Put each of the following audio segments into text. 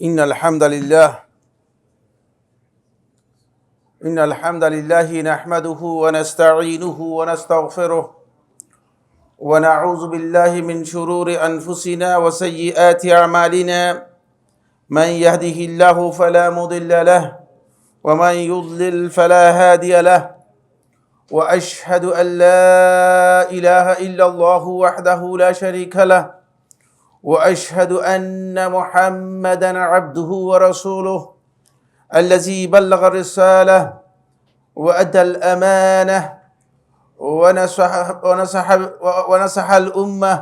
إن الحمد لله نحمده ونستعينه ونستغفره ونعوذ بالله من شرور أنفسنا وسيئات أعمالنا من يهده الله فلا مضل له ومن يضلل فلا هادي له وأشهد أن لا إله إلا الله وحده لا شريك له وأشهد أن محمدًا عبده ورسوله الذي بلغ الرسالة وأدى الأمانة ونصح الأمة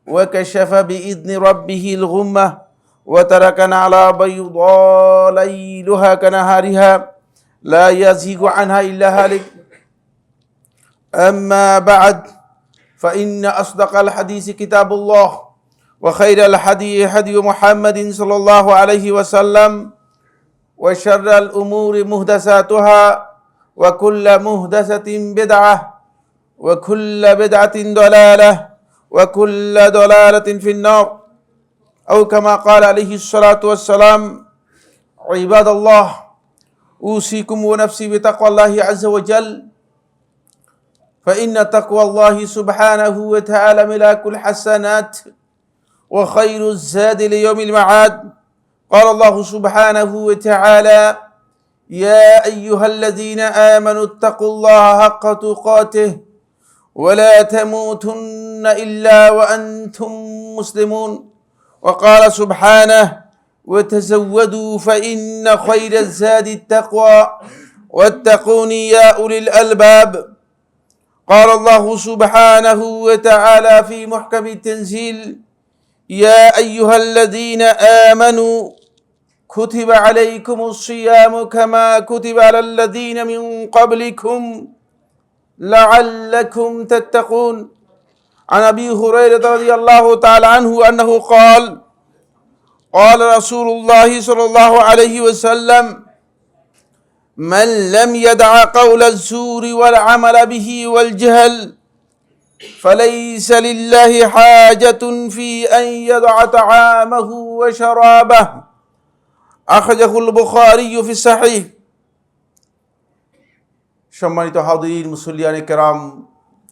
وكشف بإذن ربه الغمة وتركنا على بيضاء ليلها كنهارها لا يزيغ عنها إلا هالك. أما بعد فإن أصدق الحديث كتاب الله وخير الهدي هدي محمد صلى الله عليه وسلم وشر الأمور محدثاتها وكل محدثة بدعة وكل بدعة ضلالة وكل ضلالة في النار أو كما قال عليه الصلاة والسلام. عباد الله أوصيكم ونفسي بتقوى الله عز وجل فإن تقوى الله سبحانه وتعالى ملاك الحسنات وخير الزاد ليوم المعاد. قال الله سبحانه وتعالى: يا أيها الذين آمنوا اتقوا الله حق تقاته ولا تموتن إلا وأنتم مسلمون. وقال سبحانه: وتزودوا فإن خير الزاد التقوى واتقوني يا أولي الألباب. قال الله سبحانه وتعالى في محكم التنزيل: يا أيها الذين آمنوا كتب عليكم الصيام كما كتب على الذين من قبلكم لعلكم تتقون. عن أبي هريرة رضي الله تعالى عنه أنه قال: قال رسول الله صلى الله عليه وسلم: من لم يدع قول الزور والعمل به والجهل فليس لله حاجة في أن يدع طعامه وشرابه. أخرجه البخاري في الصحيح. সম্মানিত হাজিরিন, মুসল্লিয়ানে কেরাম,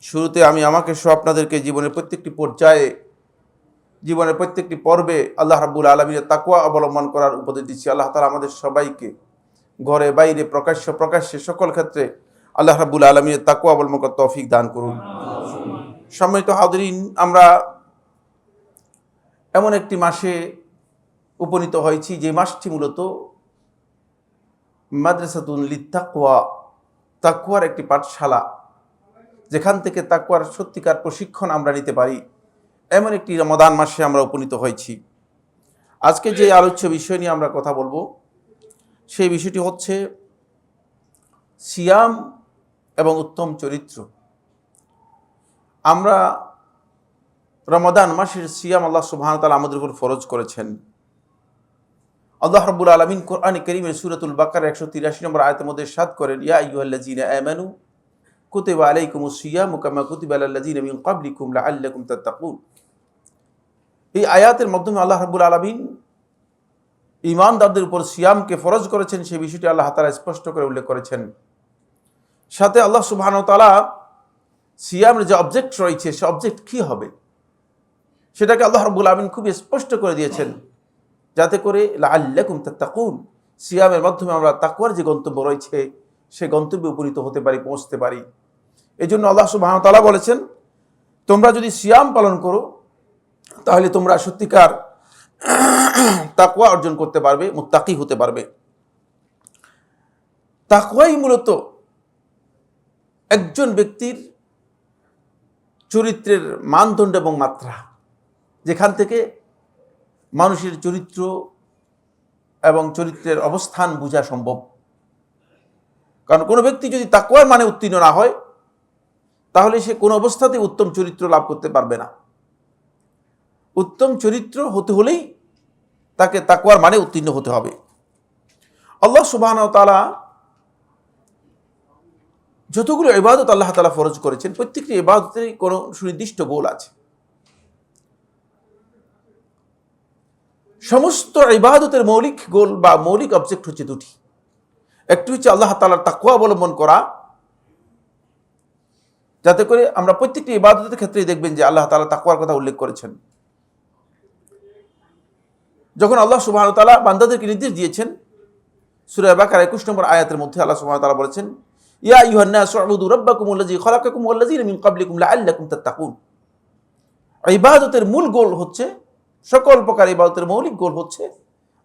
শুরুতে আমি আমাকে সহ আপনাদেরকে জীবনের প্রত্যেকটি পর্যায়ে, জীবনের প্রত্যেকটি পর্বে আল্লাহ রাব্বুল আলামিনের তাকওয়া অবলম্বন করার উপদেশ দিচ্ছি। আল্লাহ তাআলা আমাদের সবাইকে ঘরে বাইরে প্রকাশ্যে সকল ক্ষেত্রে আল্লাহ রাব্বুল আলামিনের তাকওয়া অবলম্বন করার তৌফিক দান করুন। সম্মানিত হাজিরিন, আমরা এমন একটি মাসে উপনীত হয়েছি যে মাসটি মূলত মাদ্রাসাতুন লিত্তাকওয়া, তাকওয়ার একটি পাঠশালা, যেখান থেকে তাকওয়ার সত্যিকার প্রশিক্ষণ আমরা নিতে পারি, এমন একটি রমাদান মাসে আমরা উপনীত হয়েছি। আজকে যে আলোচ্য বিষয় নিয়ে আমরা কথা বলবো, সেই বিষয়টি হচ্ছে সিয়াম এবং উত্তম চরিত্র। আমরা রমাদান মাসের সিয়াম আল্লাহ সুবহানাহু ওয়া তাআলা আমাদের উপর ফরজ করেছেন। আল্লাহ রাব্বুল আলামিন কোরআনে কারীমের সূরাতুল বাকারা 183 নম্বর আয়াতের মধ্যে ইরশাদ করেন: ইয়া আইয়ুহাল্লাযীনা আমানু কুতিবা আলাইকুমুস সিয়ামু কামা কুতিবা আলাল্লাযীনা মিন ক্বাবলিকুম লাআল্লাকুম তাত্তাকুন। এই আয়াতের মাধ্যমে আল্লাহ রাব্বুল আলামিন ঈমানদারদের উপর সিয়ামকে ফরজ করেছেন, সেই বিষয়টি আল্লাহ তাআলা স্পষ্ট করে উল্লেখ করেছেন। সাথে আল্লাহ সুবহানাহু ওয়া তাআলা সিয়ামের যে অবজেক্ট রয়েছে, সে অবজেক্ট কী হবে সেটাকে আল্লাহ রাব্বুল আলামিন খুব স্পষ্ট করে দিয়েছেন, যাতে করে লাআল্লাকুম তাত্তাকুন, সিয়ামের মাধ্যমে আমরা তাকওয়ার যে গন্তব্য রয়েছে সে গন্তব্যে উপনীত হতে পারি, পৌঁছতে পারি। এই জন্য আল্লাহ সুবহানাহু ওয়া তাআলা বলেছেন, তোমরা যদি সিয়াম পালন করো তাহলে তোমরা সত্যিকার তাকওয়া অর্জন করতে পারবে, মুত্তাকি হতে পারবে। তাকওয়াই মূলত একজন ব্যক্তির চরিত্রের মানদণ্ড এবং মাত্রা, যেখান থেকে মানুষের চরিত্র এবং চরিত্রের অবস্থান বোঝা সম্ভব। কারণ কোনো ব্যক্তি যদি তাকওয়ার মানে উত্তীর্ণ না হয়, তাহলে সে কোনো অবস্থাতেই উত্তম চরিত্র লাভ করতে পারবে না। উত্তম চরিত্র হতে হলেই তাকে তাকওয়ার মানে উত্তীর্ণ হতে হবে। আল্লাহ সুবহানাহু ওয়া তাআলা যতগুলো ইবাদত আল্লাহ তাআলা ফরজ করেছেন, প্রত্যেকটি ইবাদতেরই কোনো সুনির্দিষ্ট গোল আছে। সমস্ত ইবাদতের মৌলিক গোল বা মৌলিক অবজেক্ট হচ্ছে দুটি। একটি হচ্ছে আল্লাহ তাআলার তাকওয়া অবলম্বন করা, যাতে করে আমরা প্রত্যেকটি ইবাদতের ক্ষেত্রেই দেখবেন যে আল্লাহ তাআলা তাকওয়ার কথা উল্লেখ করেছেন। যখন আল্লাহ সুবহানাহু ওয়া তাআলা বান্দাদেরকে নির্দেশ দিয়েছেন, সূরা বাকারা 21 নম্বর আয়াতের মধ্যে আল্লাহ সুবহানাহু ওয়া তাআলা বলেছেন, ইয়া আইয়ুহান নাসু উবুদু রাব্বাকুমুল্লাযী খালাকাকুম ওয়াল্লাযীনা মিন ক্বাবলিকুম লাআল্লাকুম তাত্তাকুন। ইবাদতের মূল গোল হচ্ছে, সকল প্রকার ইবাদতের মৌলিক গোল হচ্ছে,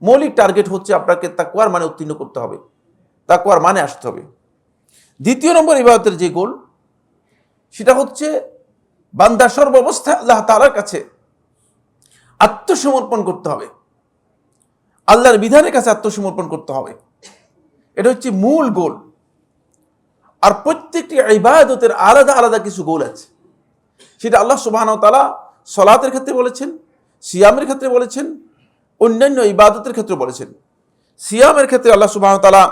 মৌলিক টার্গেট হচ্ছে আপনাকে তাকওয়ার মানে উত্তীর্ণ করতে হবে, তাকওয়ার মানে আসতে হবে। দ্বিতীয় নম্বর ইবাদতের যে গোল, সেটা হচ্ছে বান্দা সর্বাবস্থায় আল্লাহ তাআলার কাছে আত্মসমর্পণ করতে হবে, আল্লাহর বিধানের কাছে আত্মসমর্পণ করতে হবে। এটা হচ্ছে মূল গোল। আর প্রত্যেকটি ইবাদতের আলাদা আলাদা কিছু গোল আছে, সেটা আল্লাহ সুবহানাহু ওয়া তাআলা সালাতের ক্ষেত্রে বলেছেন, সিয়ামের ক্ষেত্রে বলেছেন, অন্যান্য ইবাদতের ক্ষেত্রে বলেছেন। সিয়ামের ক্ষেত্রে আল্লাহ সুবহানাহু ওয়া তাআলা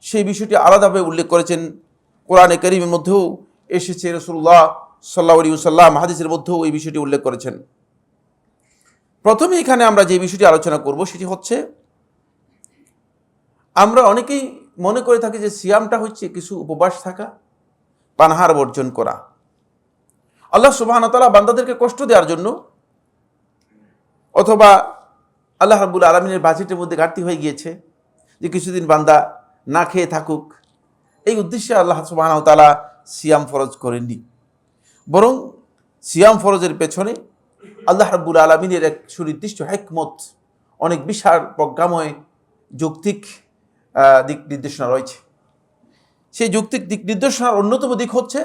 সেই বিষয়টি আলাদাভাবে উল্লেখ করেছেন, কোরআনে কারীমের মধ্যেও এসেছে, রাসূলুল্লাহ সাল্লাল্লাহু আলাইহি ওয়াসাল্লাম হাদিসের মধ্যেও এই বিষয়টি উল্লেখ করেছেন। প্রথমে এখানে আমরা যে বিষয়টি আলোচনা করব সেটি হচ্ছে, আমরা অনেকেই মনে করে থাকি যে সিয়ামটা হচ্ছে কিছু উপবাস থাকা, পানাহার বর্জন করা। আল্লাহ সুবহানাহু ওয়া তাআলা বান্দাদেরকে কষ্ট দেওয়ার জন্য, অথবা আল্লাহ রাব্বুল আলামিনের বাজেটের মধ্যে ঘাটতি হয়ে গিয়েছে যে কিছুদিন বান্দা না খেয়ে থাকুক, এই উদ্দেশ্যে আল্লাহ সুবহানাহু ওয়া তাআলা সিয়াম ফরজ করেননি। বরং সিয়াম ফরজের পেছনে আল্লাহ রাব্বুল আলামিনের এক সুনির্দিষ্ট হিকমত, অনেক বিশাল প্রজ্ঞাময় যৌক্তিক দিক নির্দেশনা রয়েছে। সেই যৌক্তিক দিক নির্দেশনার অন্যতম দিক হচ্ছে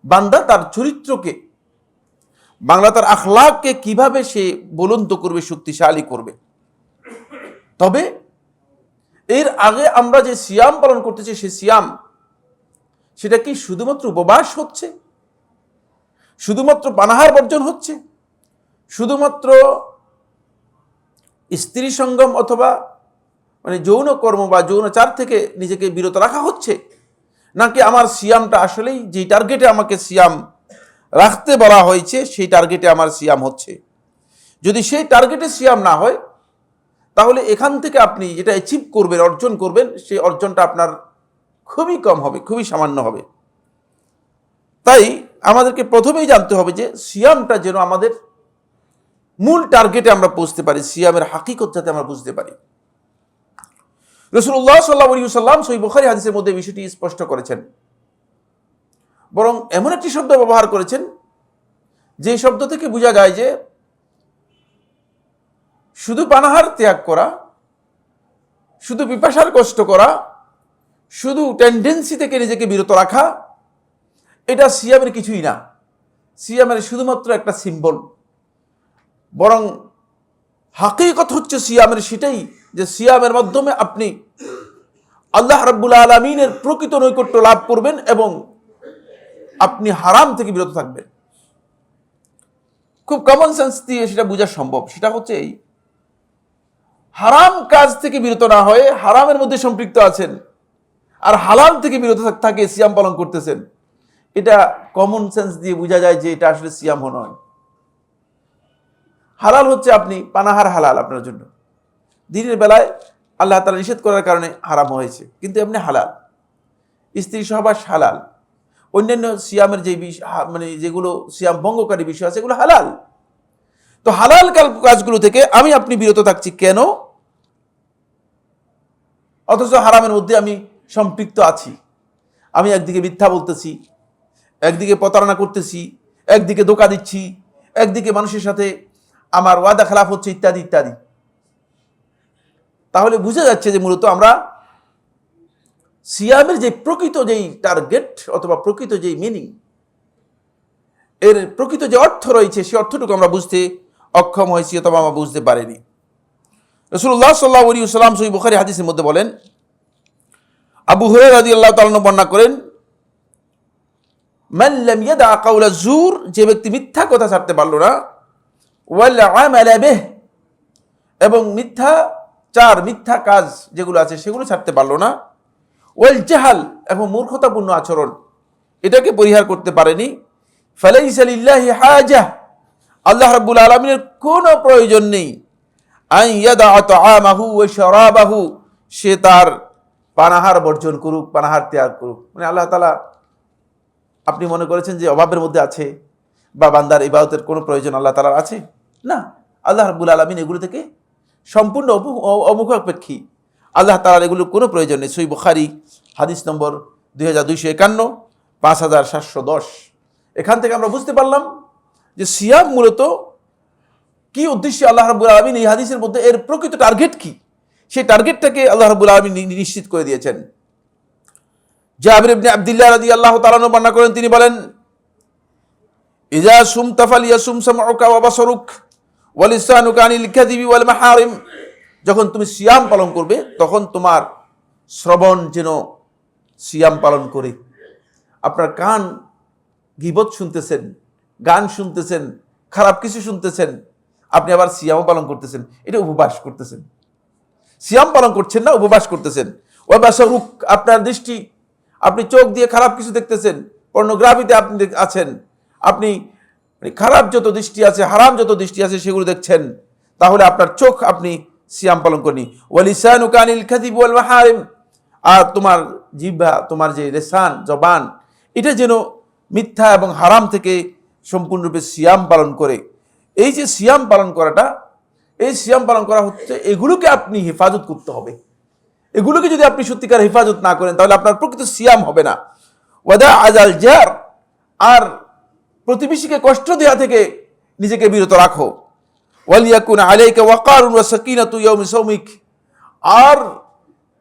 বান্দা তার চরিত্রকে, বাংলা তার আখলাককে কিভাবে সে বুলন্দ করবে, শক্তিশালী করবে। তবে এর আগে আমরা যে সিয়াম পালন করতেছি, সেই সিয়াম সেটা কি শুধুমাত্র উপবাস হচ্ছে, শুধুমাত্র পানাহার বর্জন হচ্ছে, শুধুমাত্র স্ত্রী সঙ্গম অথবা মানে যৌন কর্ম বা যৌনাচার থেকে নিজেকে বিরত রাখা হচ্ছে, নাকি আমার সিয়ামটা আসলেই যেই টার্গেটে আমাকে সিয়াম রাখতে বলা হয়েছে সেই টার্গেটে আমার সিয়াম হচ্ছে? যদি সেই টার্গেটে সিয়াম না হয়, তাহলে এখান থেকে আপনি যেটা অ্যাচিভ করবেন, অর্জন করবেন, সেই অর্জনটা আপনার খুবই কম হবে, খুবই সামান্য হবে। তাই আমাদেরকে প্রথমেই জানতে হবে যে সিয়ামটা যেন আমাদের মূল টার্গেটে আমরা পৌঁছতে পারি, সিয়ামের হাকিকত যাতে আমরা বুঝতে পারি। রাসূলুল্লাহ সাল্লাল্লাহু আলাইহি ওয়াসাল্লাম সহিহ বুখারী হাদিসের মধ্যে বিষয়টি স্পষ্ট করেছেন, বরং এমন একটি শব্দ ব্যবহার করেছেন যে শব্দ থেকে বোঝা যায় যে শুধু পানাহার ত্যাগ করা, শুধু পিপাসার কষ্ট করা, শুধু টেন্ডেন্সি থেকে নিজেকে বিরত রাখা, এটা সিয়ামের কিছুই না। সিয়ামের শুধুমাত্র একটা সিম্বল। বরং হাকিকত হচ্ছে সিয়ামের সেটাই যে সিয়ামের মাধ্যমে আপনি আল্লাহ রাব্বুল আলামিনের প্রকৃত নৈকট্য লাভ করবেন এবং আপনি হারাম থেকে বিরত থাকবেন। খুব কমন সেন্স দিয়ে সেটা বোঝা সম্ভব। সেটা হচ্ছে এই, হারাম কাজ থেকে বিরত না হয়ে হারামের মধ্যে সম্পৃক্ত আছেন, আর হালাল থেকে বিরত থাকে সিয়াম পালন করতেছেন। এটা কমন সেন্স দিয়ে বোঝা যায় যে এটা আসলে সিয়াম নয়। হালাল হচ্ছে আপনি পানাহার হালাল আপনার জন্য, দিনের বেলায় আল্লাহ তাআলা নিষেধ করার কারণে হারাম হয়েছে, কিন্তু এমনি হালাল। স্ত্রী সহবাস হালাল, অন্যান্য সিয়ামের যে মানে যেগুলো সিয়াম ভঙ্গকারী বিষয় আছে এগুলো হালাল। তো হালাল কাজগুলো থেকে আমি আপনি বিরত থাকছি কেন? অথচ হারামের মধ্যে আমি সম্পৃক্ত আছি। আমি একদিকে মিথ্যা বলতেছি, একদিকে প্রতারণা করতেছি, একদিকে ধোঁকা দিচ্ছি, একদিকে মানুষের সাথে আমার ওয়াদা খেলাফ হচ্ছে, ইত্যাদি ইত্যাদি। তাহলে বোঝা যাচ্ছে যে মূলত আমরা সিয়ামের যে প্রকৃত যেই টার্গেট অথবা প্রকৃত যেই মিনিং, এর প্রকৃত যে অর্থ রয়েছে সেই অর্থটুকু আমরা বুঝতে অক্ষম হয়েছি অথবা আমরা বুঝতে পারিনি। রাসূলুল্লাহ সাল্লাল্লাহু আলাইহি ওয়াসাল্লাম সহিহ বুখারী হাদিসের মধ্যে বলেন, আবু হুরায়রা রাদিয়াল্লাহু তাআলা বর্ণনা করেন, মান লাম ইয়াদা কাওলা যুর, যে ব্যক্তি মিথ্যা কথা ছাড়তে পারলো না, ওয়াল আমালা বিহ, এবং মিথ্যা কাজ যেগুলো আছে সেগুলো ছাড়তে পারলো না, ওয়াল জাহাল, এবং মূর্খতাপূর্ণ আচরণ এটাকে পরিহার করতে পারেনি, ফালাইসা লিল্লাহি হাজাহ, আল্লাহ রাব্বুল আলামিনের কোনো প্রয়োজন নেই আন ইয়াদা তাআমাহু ওয়া শারাবাহু, সে তার পানাহার বর্জন করুক, পানাহার ত্যাগ করুক। মানে আল্লাহ তাআলা আপনি মনে করেছেন যে অভাবের মধ্যে আছে বা বান্দার ইবাদতের কোনো প্রয়োজন আল্লাহ তাআলার আছে? না, আল্লাহ রাব্বুল আলামিন এগুলো থেকে সম্পূর্ণ অমুখাপেক্ষী। আল্লাহ তাআলার এগুলোর কোনো প্রয়োজন নেই। সহিহ বুখারী হাদিস নম্বর 2251, 5710। এখান থেকে আমরা বুঝতে পারলাম যে সিয়াম মূলত কি উদ্দেশ্যে আল্লাহ রাব্বুল আলামিন এই হাদিসের মধ্যে এর প্রকৃত টার্গেট কি, সেই টার্গেটটাকে আল্লাহ রাব্বুল আলামিন নিশ্চিত করে দিয়েছেন। জাবির ইবনে আব্দুল্লাহ রাদিয়াল্লাহু তাআলা আনহু বর্ণনা করেন, তিনি বলেন, ইযা সুমতা ফালিয়াসুম সামউকা ওয়া বাসারুক ওয়া লিসানুকা আনিল কাযিবি ওয়াল মাহারিম, যখন তুমি সিয়াম পালন করবে তখন তোমার শ্রবণ যেন সিয়াম পালন করে। আপনার কান গীবত শুনতেছেন, গান শুনতেছেন, খারাপ কিছু শুনতেছেন, আপনি আবার সিয়ামও পালন করতেছেন, এটা উপবাস করতেছেন। সিয়াম পালন করছেন না, উপবাস করতেছেন। ওয়া বাসারুক, আপনার দৃষ্টি, আপনি চোখ দিয়ে খারাপ কিছু দেখতেছেন, পর্নোগ্রাফিতে আপনি আছেন, আপনি খারাপ যত দৃষ্টি আছে, হারাম যত দৃষ্টি আছে সেগুলো দেখছেন, তাহলে আপনার চোখ আপনি সিয়াম পালন করেনি। ওয়া লিসানুকা আনিল কাযিবি ওয়াল মাহারিম, আর তোমার জিহ্বা, তোমার যে লিসান, জবান, এটা যেন মিথ্যা এবং হারাম থেকে সম্পূর্ণরূপে সিয়াম পালন করে। এই যে সিয়াম পালন করাটা, এই সিয়াম পালন করা হচ্ছে, এগুলোকে আপনি হেফাজত করতে হবে। এগুলোকে যদি আপনি সত্যিকার হেফাজত না করেন তাহলে আপনার প্রকৃত সিয়াম হবে না। ওয়াদা আজাল জার, আর প্রতিবেশীকে কষ্ট দেওয়া থেকে নিজেকে বিরত রাখো। ওয়ালিয়াকুন আলাইকা ওয়াকারুন ওয়া সাকিনাতু ইয়াউমি সাওমিক, আর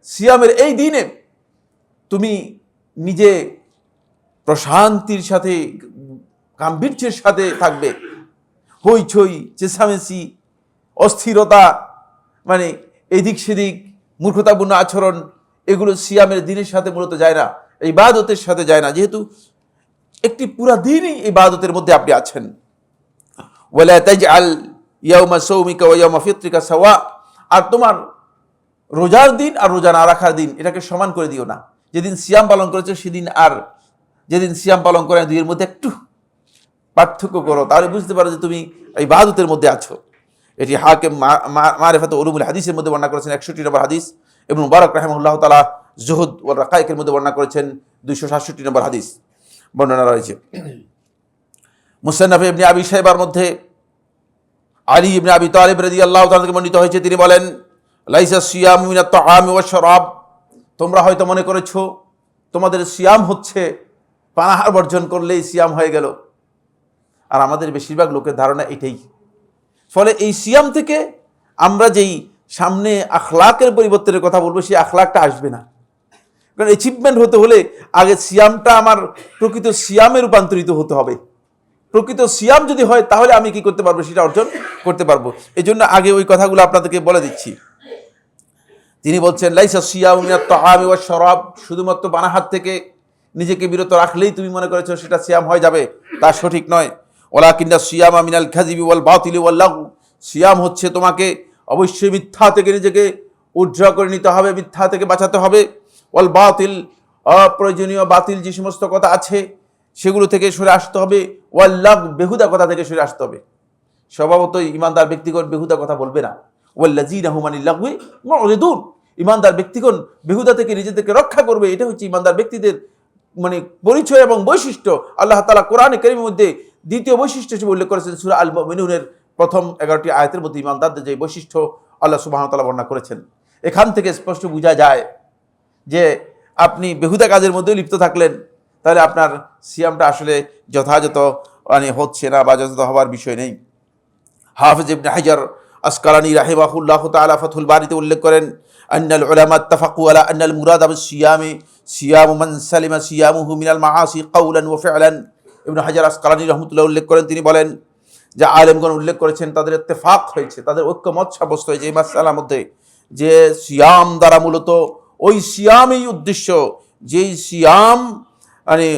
সিয়ামের এই দিনে তুমি নিজে প্রশান্তির সাথে, গাম্ভীর্যের সাথে থাকবে। হইচই, চেঁচামেচি, অস্থিরতা, মানে এদিক সেদিক মূর্খতাপূর্ণ আচরণ, এগুলো সিয়ামের দিনের সাথে মূলত যায় না, ইবাদতের সাথে যায় না, যেহেতু একটি পুরা দিনই ইবাদতের মধ্যে আপনি আছেন। ওয়ালা তাজআল ইয়াউমা সাওমিকা ওয়া ইয়াউমা ফিত্রিকা সাওয়া, আর তোমার রোজার দিন আর রোজা না রাখার দিন এটাকে সমান করে দিও না। যেদিন সিয়াম পালন করেছো সেদিন আর যেদিন সিয়াম পালন করে দুইয়ের মধ্যে একটু পার্থক্য করো, তাহলে বুঝতে পারো যে তুমি ইবাদতের মধ্যে আছো। এটি হাকিম মারিফাতুল উলুমুল হাদিসের মধ্যে বর্ণনা করেছেন, 61 নম্বর হাদিস। ইবনে মুবারক রাহিমাহুল্লাহ তাআলা জুহুদ ওয়াল রাকাইকের মধ্যে বর্ণনা করেছেন, 267 নম্বর হাদিস বর্ণনা রয়েছে। মুসান্নাফ ইবনে আবি শাইবার মধ্যে আলী ইবনে আবি তালিব রাদিয়াল্লাহু তাআলা থেকে বর্ণিত হয়েছে, তিনি বলেন, লাইসা সিয়ামু মিনাত তাআমি ওয়াশ শারাব, তোমরা হয়তো মনে করেছো তোমাদের সিয়াম হচ্ছে পানাহার বর্জন করলেই সিয়াম হয়ে গেল, আর আমাদের বেশিরভাগ লোকের ধারণা এটাই। ফলে এই সিয়াম থেকে আমরা যেই সামনে আখলাকের পরিবর্তনের কথা বলবো, সেই আখলাকটা আসবে না। কারণ অ্যাচিভমেন্ট হতে হলে আগে সিয়ামটা আমার প্রকৃত সিয়ামে রূপান্তরিত হতে হবে। প্রকৃত সিয়াম যদি হয় তাহলে আমি কি করতে পারবো, সেটা অর্জন করতে পারবো। এই জন্য আগে ওই কথাগুলো আপনাদেরকে বলে দিচ্ছি। তিনি বলছেন, লাইসা সিয়ামু মিনাত তাআমি ওয়াশ শারাব, শুধুমাত্র পানাহার থেকে নিজেকে বিরত রাখলেই তুমি মনে করেছো সেটা সিয়াম হয়ে যাবে, তা সঠিক নয়। ওয়ালাকিন্না সিয়ামা মিনাল কাযিবি ওয়াল বাতিলি ওয়াল লাগু, সিয়াম হচ্ছে তোমাকে অবশ্যই মিথ্যা থেকে নিজেকে উদ্ধার করে নিতে হবে, মিথ্যা থেকে বাঁচাতে হবে। ওয়াল বাতিল, অপ্রয়োজনীয় বাতিল যে সমস্ত কথা আছে সেগুলো থেকে সরে আসতে হবে। ওয়াল লাগ, বেহুদা কথা থেকে সরে আসতে হবে। স্বভাবতই ইমানদার ব্যক্তিগণ বেহুদা কথা বলবে না। ওয়াল্লাযীনা হুম আনিল লাগwi মুরিদুন, ইমানদার ব্যক্তিগণ বেহুদা থেকে নিজেদেরকে রক্ষা করবে, এটা হচ্ছে ইমানদার ব্যক্তিদের মানে পরিচয় এবং বৈশিষ্ট্য। আল্লাহ তাআলা কোরআনে কারীমের মধ্যে দ্বিতীয় বৈশিষ্ট্য হিসেবে উল্লেখ করেছেন সূরা আল মুমিনুনের প্রথম 11টি আয়াতের মধ্যে ইমানদারদের যে বৈশিষ্ট্য আল্লাহ সুবহানাহু ওয়া তাআলা বর্ণনা করেছেন। এখান থেকে স্পষ্ট বোঝা যায় যে আপনি বেহুদা কাজের মধ্যে লিপ্ত থাকলেন, তাহলে আপনার সিয়ামটা আসলে যথাযথ মানে হচ্ছে না বা যথাযথ হওয়ার বিষয় নেই। হাফিজ ইবনে হাজার আসকালানী রাহিমাহুল্লাহু তাআলা ফাথুল বারীতে উল্লেখ করেন, আন্নাল উলামা ইত্তাফাকু আলা আন্নাল মুরাদ বিস-সিয়ামি সিয়ামু মান সালিমা সিয়ামুহু মিনাল মাআসি কাওলান ওয়া ফি'লান। ইবনে হাজার আসকালানী রাহমাতুল্লাহ উল্লেখ করেন, তিনি বলেন যে আলেমগণ উল্লেখ করেছেন, তাদের ইত্তেফাক হয়েছে, তাদের ঐক্যমত সাব্যস্ত হয়েছে এই মাসআলার মধ্যে যে সিয়াম দ্বারা মূলত ওই সিয়ামই উদ্দেশ্য, যেই সিয়াম মানে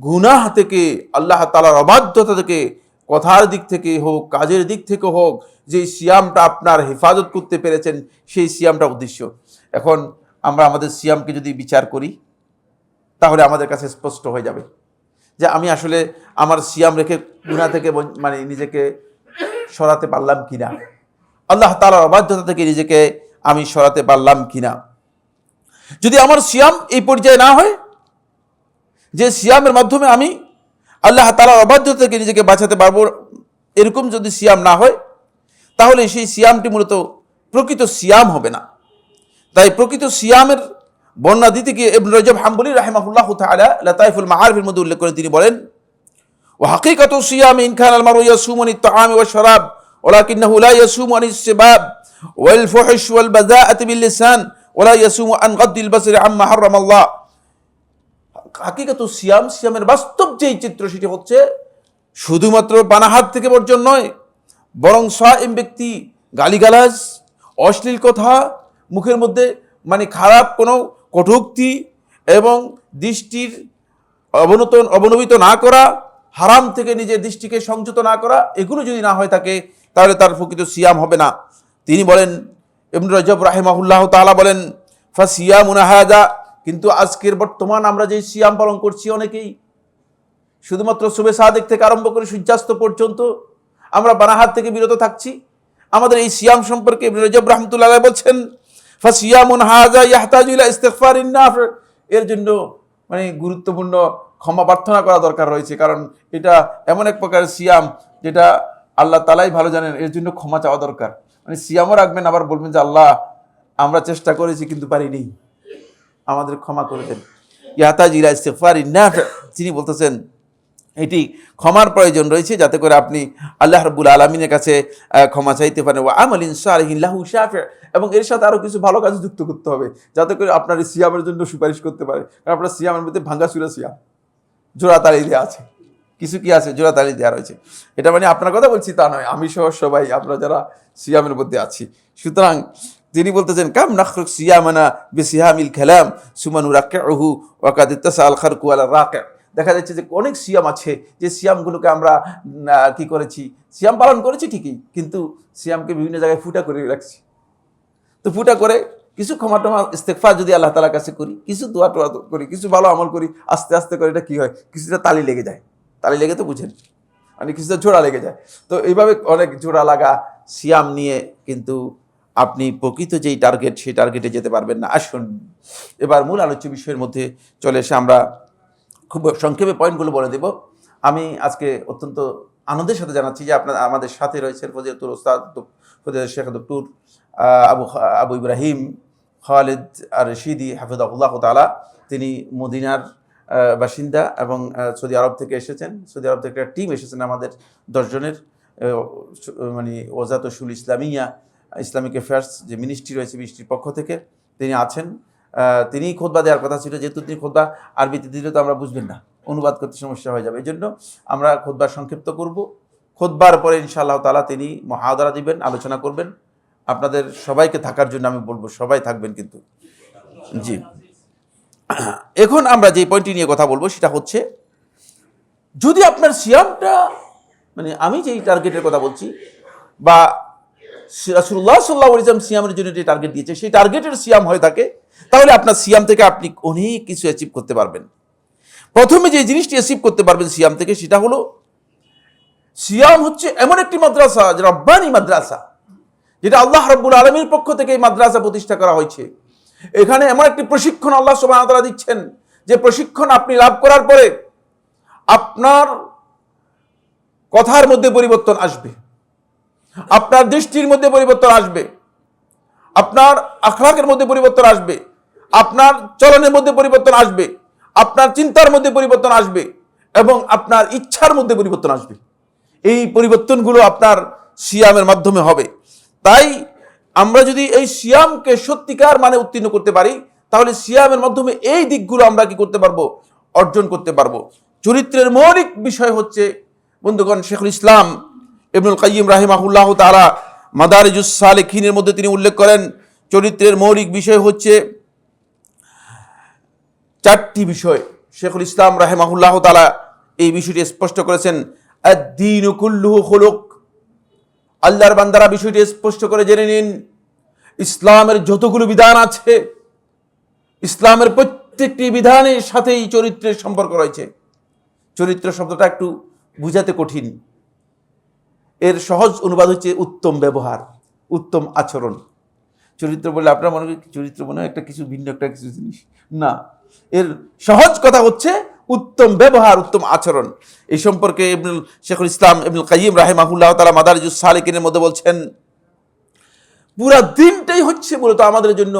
গুনাহ থেকে, আল্লাহ তাআলার অবাধ্যতা থেকে, কথার দিক থেকে হোক, কাজের দিক থেকে হোক, যে সিয়ামটা আপনার হেফাজত করতে পেরেছেন, সেই সিয়ামটা উদ্দেশ্য। এখন আমরা আমাদের সিয়ামকে যদি বিচার করি তাহলে আমাদের কাছে স্পষ্ট হয়ে যাবে যে আমি আসলে আমার সিয়াম রেখে গুনাহ থেকে মানে নিজেকে সরাতে পারলাম কিনা। আল্লাহ তাআলার অবাধ্যতা থেকে নিজেকে আমি সরাতে পারলাম কিনা। যদি আমার সিয়াম এই পর্যায়ে না হয় যে সিয়ামের মাধ্যমে আমি আল্লাহ তাআলার অবাধ্যতা থেকে নিজেকে বাঁচাতে পারবো, এরকম যদি সিয়াম না হয়, তাহলে সেই সিয়ামটি মূলত প্রকৃত সিয়াম হবে না। তাই প্রকৃত সিয়ামের বর্ণনা দিতে গিয়ে ইবনে রজব হাম্বলী রাহিমাহুল্লাহ তাআলা লাতাইফুল মাআরিফের মধ্যে উল্লেখ করে তিনি বলেন, ওয়া হাকিকাতু সিয়াম ইন কানা আল মারউ ইয়াসুমু আনিত তাআমি ওয়াশ শারাব ওয়ালাকিন্নাহু লা ইয়াসুমু আনিস সিবাব ওয়াল ফুহশ ওয়াল বাযাআতি বিল লিসান ওয়ালা ইয়াসুমু আন গাদ্দিল বাসরি আম্মা হারামাল্লাহ। হাকিকাতু সিয়াম, সিয়ামের বাস্তব যেই চিত্র সেটি হচ্ছে শুধুমাত্র পানাহার থেকে বর্জন নয়, বরং সাইম ব্যক্তি গালিগালাজ, অশ্লীল কথা, মুখের মধ্যে খারাপ কোনো কটূক্তি এবং দৃষ্টির অবনমিত না করা, হারাম থেকে নিজের দৃষ্টিকে সংযত না করা, এগুলো যদি না হয়ে থাকে তাহলে তার প্রকৃত সিয়াম হবে না। তিনি বলেন, ইবনে রজব রাহিমাহুল্লাহ তাআলা বলেন, ফাসিয়ামুনা হাযা, কিন্তু আজকের বর্তমান আমরা যে সিয়াম পালন করছি অনেকেই শুধুমাত্র সুবে সাদিক থেকে আরম্ভ করে সূর্যাস্ত পর্যন্ত আমরা বানাহাত থেকে বিরত থাকছি। আমাদের এই সিয়াম সম্পর্কে ইবনে রজব রাহমাতুল্লাহ আলাইহি বলছেন, ফাসিয়ামুন হাযা ইয়াহতাজু ইলা ইস্তিগফারিন নাফ, এর জন্য গুরুত্বপূর্ণ ক্ষমা প্রার্থনা করা দরকার রয়েছে, কারণ এটা এমন এক প্রকার সিয়াম যেটা আল্লাহ তাআলাই ভালো জানেন, এর জন্য ক্ষমা চাওয়া দরকার। সিয়ামও রাখবেন, আবার বলবেন যে আল্লাহ আমরা চেষ্টা করেছি কিন্তু পারিনি, আমাদের ক্ষমা করে দেন। ইয়াহতাজু ইলা ইস্তিগফারিন নাফ, তিনি বলতেছেন এটি ক্ষমার প্রয়োজন রয়েছে, যাতে করে আপনি আল্লাহ রাব্বুল আলামিনের কাছে ক্ষমা চাইতে পারেন। ওয়া আমালিন সালিহিন লাহু শাফি, এবং এর সাথে আরও কিছু ভালো কাজ যুক্ত করতে হবে, যাতে করে আপনার এই সিয়ামের জন্য সুপারিশ করতে পারে। কারণ আপনার সিয়ামের মধ্যে ভাঙ্গাচুরা সিয়াম, জোড়াতালি দেওয়া আছে, কিছু কি আছে জোড়াতালি দেওয়া রয়েছে। এটা আপনার কথা বলছি তা নয়, আমি সহ সবাই আমরা যারা সিয়ামের মধ্যে আছি। সুতরাং তিনি বলতেছেন, কাম নাখরুক সিয়ামানা বিসিহামিল কালাম সুমা নুরাক্কিউহু ওয়া কাদ ইত্তাসাল খারকু আলা রাকি। দেখা যাচ্ছে যে অনেক সিয়াম আছে যে সিয়ামগুলোকে আমরা কি করেছি, সিয়াম পালন করেছি ঠিকই, কিন্তু সিয়ামকে বিভিন্ন জায়গায় ফুটা করে রাখছি। তো ফুটা করে কিছু ক্ষমা টমা ইস্তেগফার যদি আল্লাহ তাআলার কাছে করি, কিছু দোয়া টোয়া করি, কিছু ভালো আমল করি, আস্তে আস্তে করে এটা কি হয়, কিছুটা তালি লেগে যায়। তালি লেগে তো বুঝেন, কিছুটা জোড়া লেগে যায়। তো এইভাবে অনেক জোড়া লাগা সিয়াম নিয়ে কিন্তু আপনি প্রকৃত যেই টার্গেট, সেই টার্গেটে যেতে পারবেন না। আসুন এবার মূল আলোচ্য বিষয়ের মধ্যে চলে এসে আমরা খুব সংক্ষেপে পয়েন্টগুলো বলে দেব। আমি আজকে অত্যন্ত আনন্দের সাথে জানাচ্ছি যে আমাদের সাথে রয়েছেন ফজিলাতুল উস্তাদ ফজিলাতুল শেখ ডক্টর আবু ইব্রাহিম খালিদ আর রশিদি হাফিজাহুল্লাহ তাআলা। তিনি মদিনার বাসিন্দা এবং সৌদি আরব থেকে এসেছেন। সৌদি আরব থেকে একটা টিম এসেছেন আমাদের 10 জনের, ওজাত উসুল ইসলামিয়া, ইসলামিক অ্যাফেয়ার্স যে মিনিস্ট্রি রয়েছে, মিনিস্ট্রির পক্ষ থেকে তিনি আছেন। তিনি খুতবা দেওয়ার কথা ছিল, যেহেতু তিনি খুতবা আরবিতে দিলে তো আমরা বুঝবেন না, অনুবাদ করতে সমস্যা হয়ে যাবে, এই জন্য আমরা খুতবা সংক্ষিপ্ত করব। খুতবার পরে ইনশাআল্লাহ তাআলা তিনি মুহাদারা দিবেন, আলোচনা করবেন। আপনাদের সবাইকে থাকার জন্য আমি বলবো, সবাই থাকবেন কিন্তু। জি, এখন আমরা যে পয়েন্টটি নিয়ে কথা বলবো সেটা হচ্ছে, যদি আপনার সিয়ামটা আমি যেই টার্গেটের কথা বলছি বা রাসূলুল্লাহ সাল্লাল্লাহু আলাইহি ওয়াসাল্লাম সিয়ামের জন্য যে টার্গেট দিয়েছে সেই টার্গেটের সিয়াম হয়ে থাকে, তাহলে আপনার সিয়াম থেকে আপনি অনেক কিছু অ্যাচিভ করতে পারবেন। প্রথমে যে জিনিসটি অ্যাচিভ করতে পারবেন সিয়াম থেকে, সেটা হলো সিয়াম হচ্ছে এমন একটি মাদ্রাসা, যে রব্বানি মাদ্রাসা, যেটা আল্লাহ রাব্বুল আলামিনের পক্ষ থেকে এই মাদ্রাসা প্রতিষ্ঠা করা হয়েছে। এখানে এমন একটি প্রশিক্ষণ আল্লাহ সুবহানাহু ওয়া তাআলা দিচ্ছেন, যে প্রশিক্ষণ আপনি লাভ করার পরে আপনার কথার মধ্যে পরিবর্তন আসবে, আপনার দৃষ্টির মধ্যে পরিবর্তন আসবে, আপনার আখলাকের মধ্যে পরিবর্তন আসবে, আপনার চলনের মধ্যে পরিবর্তন আসবে, আপনার চিন্তার মধ্যে পরিবর্তন আসবে এবং আপনার ইচ্ছার মধ্যে পরিবর্তন আসবে। এই পরিবর্তনগুলো আপনার সিয়ামের মাধ্যমে হবে। তাই আমরা যদি এই সিয়ামকে সত্যিকার উত্তীর্ণ করতে পারি, তাহলে সিয়ামের মাধ্যমে এই দিকগুলো আমরা কি করতে পারবো, অর্জন করতে পারবো। চরিত্রের মৌলিক বিষয় হচ্ছে বন্ধুগণ, শেখুল ইসলাম ইবনুল কাইয়িম রাহিমাহুল্লাহ তাআলা মাদারিজুস সালিকিনের মধ্যে তিনি উল্লেখ করেন, চরিত্রের মৌলিক বিষয় হচ্ছে 4টি বিষয়। শেখুল ইসলাম রাহিমাহুল্লাহ তাআলা এই বিষয়টি স্পষ্ট করেছেন, আদ-দীনু কুল্লুহু খুলুক। আল্লাহর বান্দারা বিষয়টি স্পষ্ট করে জেনে নিন, ইসলামের যতগুলো বিধান আছে, ইসলামের প্রত্যেকটি বিধানের সাথেই চরিত্রের সম্পর্ক রয়েছে। চরিত্র শব্দটা একটু বুঝাতে কঠিন, এর সহজ অনুবাদ হচ্ছে উত্তম ব্যবহার। উত্তম আচরণ। চরিত্র বলে আপনার মনে করি চরিত্র মনে হয় একটা কিছু ভিন্ন একটা কিছু জিনিস, না, এর সহজ কথা হচ্ছে উত্তম ব্যবহার, উত্তম আচরণ। এই সম্পর্কে শেখুল ইসলাম ইবনুল কাইয়িম রাহিমাহুল্লাহ তাআলা মাদারিজুস সালিকিনের মধ্যে বলছেন, পুরা দিনটাই হচ্ছে মূলত আমাদের জন্য,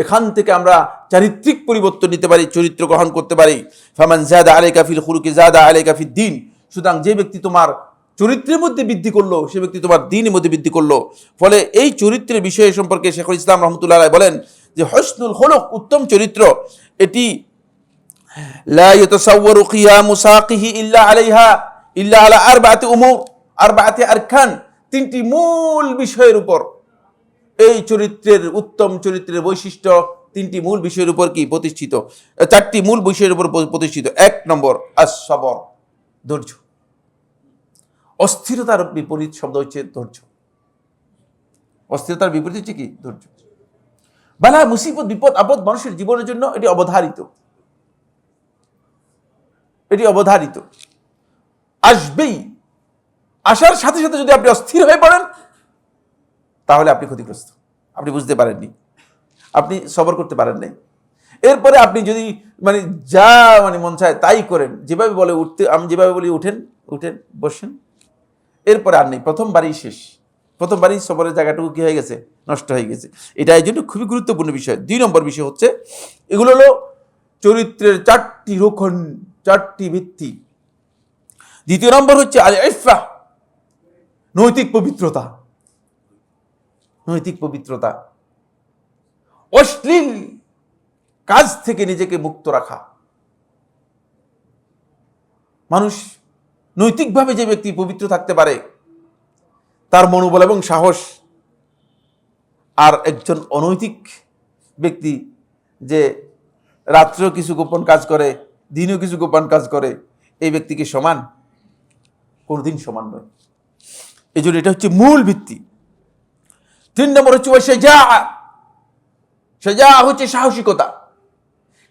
এখান থেকে আমরা চারিত্রিক পরিবর্তন নিতে পারি, চরিত্র গ্রহণ করতে পারি। ফামান যাদা আলাইকা ফিল খুলুকি যাদা আলাইকা ফিদ দ্বীন। সুতরাং যে ব্যক্তি তোমার চরিত্রের মধ্যে বৃদ্ধি করলো, সে ব্যক্তি তোমার দ্বীনের মধ্যে বৃদ্ধি করলো। ফলে এই চরিত্রের বিষয় সম্পর্কে শেখুল ইসলাম রাহমাতুল্লাহ আলাইহি বলেন যে হসনুল খুলুক, উত্তম চরিত্র, এটি লা ইয়াতাসাওয়ারু কিয়ামু সাকিহি ইল্লা আলাইহা ইল্লা আলা আরবাআতি উমুর, আরবাআতি আরকান, তিনটি মূল বিষয়ের উপর এই চরিত্রের, উত্তম চরিত্রের বৈশিষ্ট্য তিনটি মূল বিষয়ের উপর কি প্রতিষ্ঠিত, চারটি মূল বিষয়ের উপর প্রতিষ্ঠিত। 1 নম্বর আস-সবর, ধৈর্য। অস্থিরতার বিপরীত শব্দ হচ্ছে ধৈর্য। অস্থিরতার বিপরীত হচ্ছে কি? ধৈর্য। বালা মুসিবত, বিপদ আপদ মানুষের জীবনের জন্য এটি অবধারিত, এটি অবধারিত, আসবেই। আসার সাথে সাথে যদি আপনি অস্থির হয়ে পড়েন তাহলে আপনি ক্ষতিগ্রস্ত, আপনি বুঝতে পারেননি, আপনি সবর করতে পারেন নাই। এরপরে আপনি যদি যা মন চায় তাই করেন, যেভাবে বলে উঠতে, আমি যেভাবে বলি উঠেন, বসেন, এরপরে আর নেই, প্রথমবারই শেষ, প্রথমবারই সবরের জায়গাটুকু কি হয়ে গেছে? নষ্ট হয়ে গেছে। এটা এই জন্য খুবই গুরুত্বপূর্ণ বিষয়। 2 নম্বর বিষয় হচ্ছে, এগুলো হলো চরিত্রের 4টি রোকন, 4টি ভিত্তি। 2 নম্বর হচ্ছে আল ইফফা, নৈতিক পবিত্রতা। নৈতিক পবিত্রতা, অশ্লীল কাজ থেকে নিজেকে মুক্ত রাখা। মানুষ নৈতিকভাবে যে ব্যক্তি পবিত্র থাকতে পারে, তার মনোবল এবং সাহস, আর একজন অনৈতিক ব্যক্তি যে রাত্রেও কিছু গোপন কাজ করে, দিনেও কিছু গোপন কাজ করে, এই ব্যক্তিকে সমান? কোনদিন সমান নয়। এই জন্য এটা হচ্ছে মূল ভিত্তি। 3 নম্বর হচ্ছে সাজা হচ্ছে সাহসিকতা।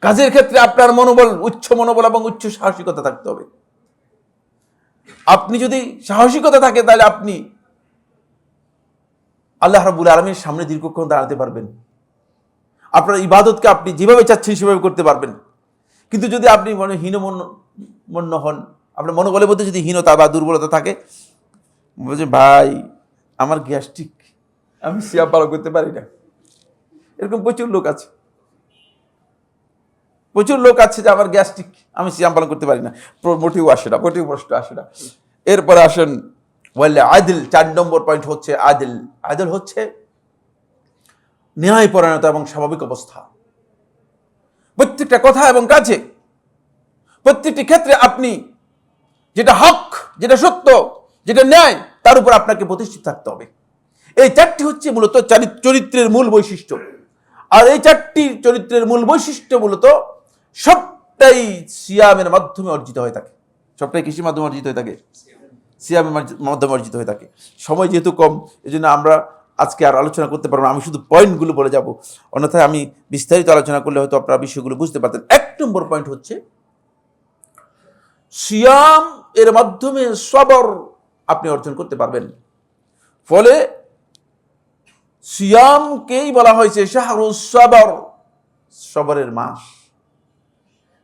কাজের ক্ষেত্রে আপনার মনোবল, উচ্চ মনোবল এবং উচ্চ সাহসিকতা থাকতে হবে। আপনি যদি সাহসিকতা থাকে তাহলে আপনি আল্লাহ রাব্বুল আলামিনের সামনে দীর্ঘক্ষণ দাঁড়াতে পারবেন, আপনার ইবাদতকে আপনি যেভাবে চাচ্ছেন সেভাবে করতে পারবেন। কিন্তু যদি আপনি হীনমন্য হন, আপনার মনোবলের মধ্যে যদি হীনতা বা দুর্বলতা থাকে, বলছে ভাই আমার গ্যাস্ট্রিক, আমি সিয়াম পালন করতে পারি না, এরকম প্রচুর লোক আছে, প্রচুর লোক আছে যে আমার গ্যাস্ট্রিক, আমি সিয়াম পালন করতে পারি না। মোটেও আসে না, মোটেও প্রশ্ন আসে না। এরপরে আসেন বললে আদিল। 4 নম্বর পয়েন্ট হচ্ছে আদিল। আদিল হচ্ছে ন্যায়পরায়ণতা এবং স্বাভাবিক অবস্থা। প্রত্যেকটা কথা এবং কাজে, প্রত্যেকটি ক্ষেত্রে আপনি যেটা হক, যেটা সত্য, যেটা ন্যায়, তার উপর আপনাকে প্রতিষ্ঠিত থাকতে হবে। এই 4টি হচ্ছে মূলত চরিত্রের মূল বৈশিষ্ট্য। আর এই 4টি চরিত্রের মূল বৈশিষ্ট্য মূলত সবটাই সিয়ামের মাধ্যমে অর্জিত হয়ে থাকে। সবটাই কৃষির মাধ্যমে অর্জিত হয়ে থাকে, সিয়ামের মাধ্যমে অর্জিত হয়ে থাকে। সময় যেহেতু কম, এই জন্য আমরা আজকে আর আলোচনা করতে পারবো না, আমি শুধু পয়েন্টগুলো বলে যাব, অন্যথায় আমি বিস্তারিত আলোচনা করলে হয়তো আপনারা বিষয়গুলো বুঝতে পারতেন। 1 নম্বর পয়েন্ট হচ্ছে সিয়াম এর মাধ্যমে সবর আপনি অর্জন করতে পারবেন। ফলে সিয়ামকেই বলা হয়েছে শাহরুস সবর, সবরের মাস।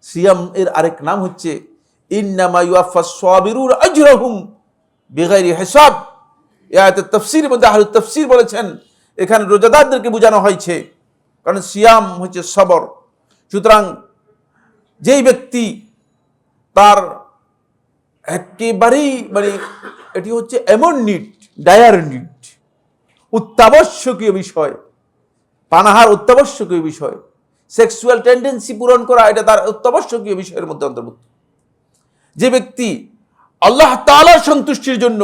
সিয়াম এর আরেক নাম হচ্ছে ইন্নামা ইউয়াফাস সাবিরুন আজরাহুম বিগাইরি হিসাব। এই আয়াতের তাফসীরের মধ্যে আহলে তাফসীর বলেছেন এখানে রোজাদারদেরকে বোঝানো হয়েছে, কারণ সিয়াম হচ্ছে সবর। সুতরাং যেই ব্যক্তি তার একেবারেই এটি হচ্ছে এমন নিড, ডায়ার নিড, অত্যাবশ্যকীয় বিষয়, পানাহার অত্যাবশ্যকীয় বিষয়, সেক্সুয়াল টেন্ডেন্সি পূরণ করা এটা তার অত্যাবশ্যকীয় বিষয়ের মধ্যে অন্তর্ভুক্ত। যে ব্যক্তি আল্লাহ তাআলার সন্তুষ্টির জন্য,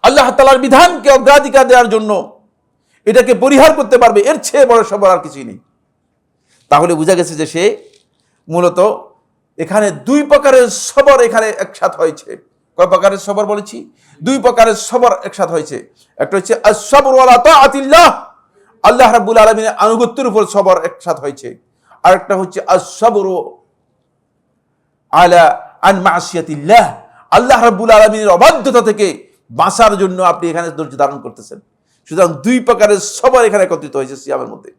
আল্লাহ তাআলার বিধানকে অগ্রাধিকার দেওয়ার জন্য এটাকে পরিহার করতে পারবে, এর চেয়ে বড় সবর আর কিছুই নেই। তাহলে বোঝা গেছে যে সে মূলত এখানে 2 প্রকারের সবর এখানে একসাথে হয়েছে। কয় প্রকারের সবর বলেছি? 2 প্রকারের সবর একসাথে হয়েছে। একটা হচ্ছে আস-সাবরু আলা তাআতিল্লাহ, আল্লাহ রাব্বুল আলামিনের আনুগত্যের উপর সবর একসাথে হয়েছে। আর একটা হচ্ছে আস-সাবরু আলা আন মাসিয়াতিল্লাহ, আল্লাহ রাব্বুল আলামিনের অবাধ্যতা থেকে বাঁচার জন্য আপনি এখানে ধৈর্য ধারণ করতেছেন। সুতরাং দুই প্রকারের সবর এখানে একত্রিত হয়েছে সিয়ামের মধ্যে।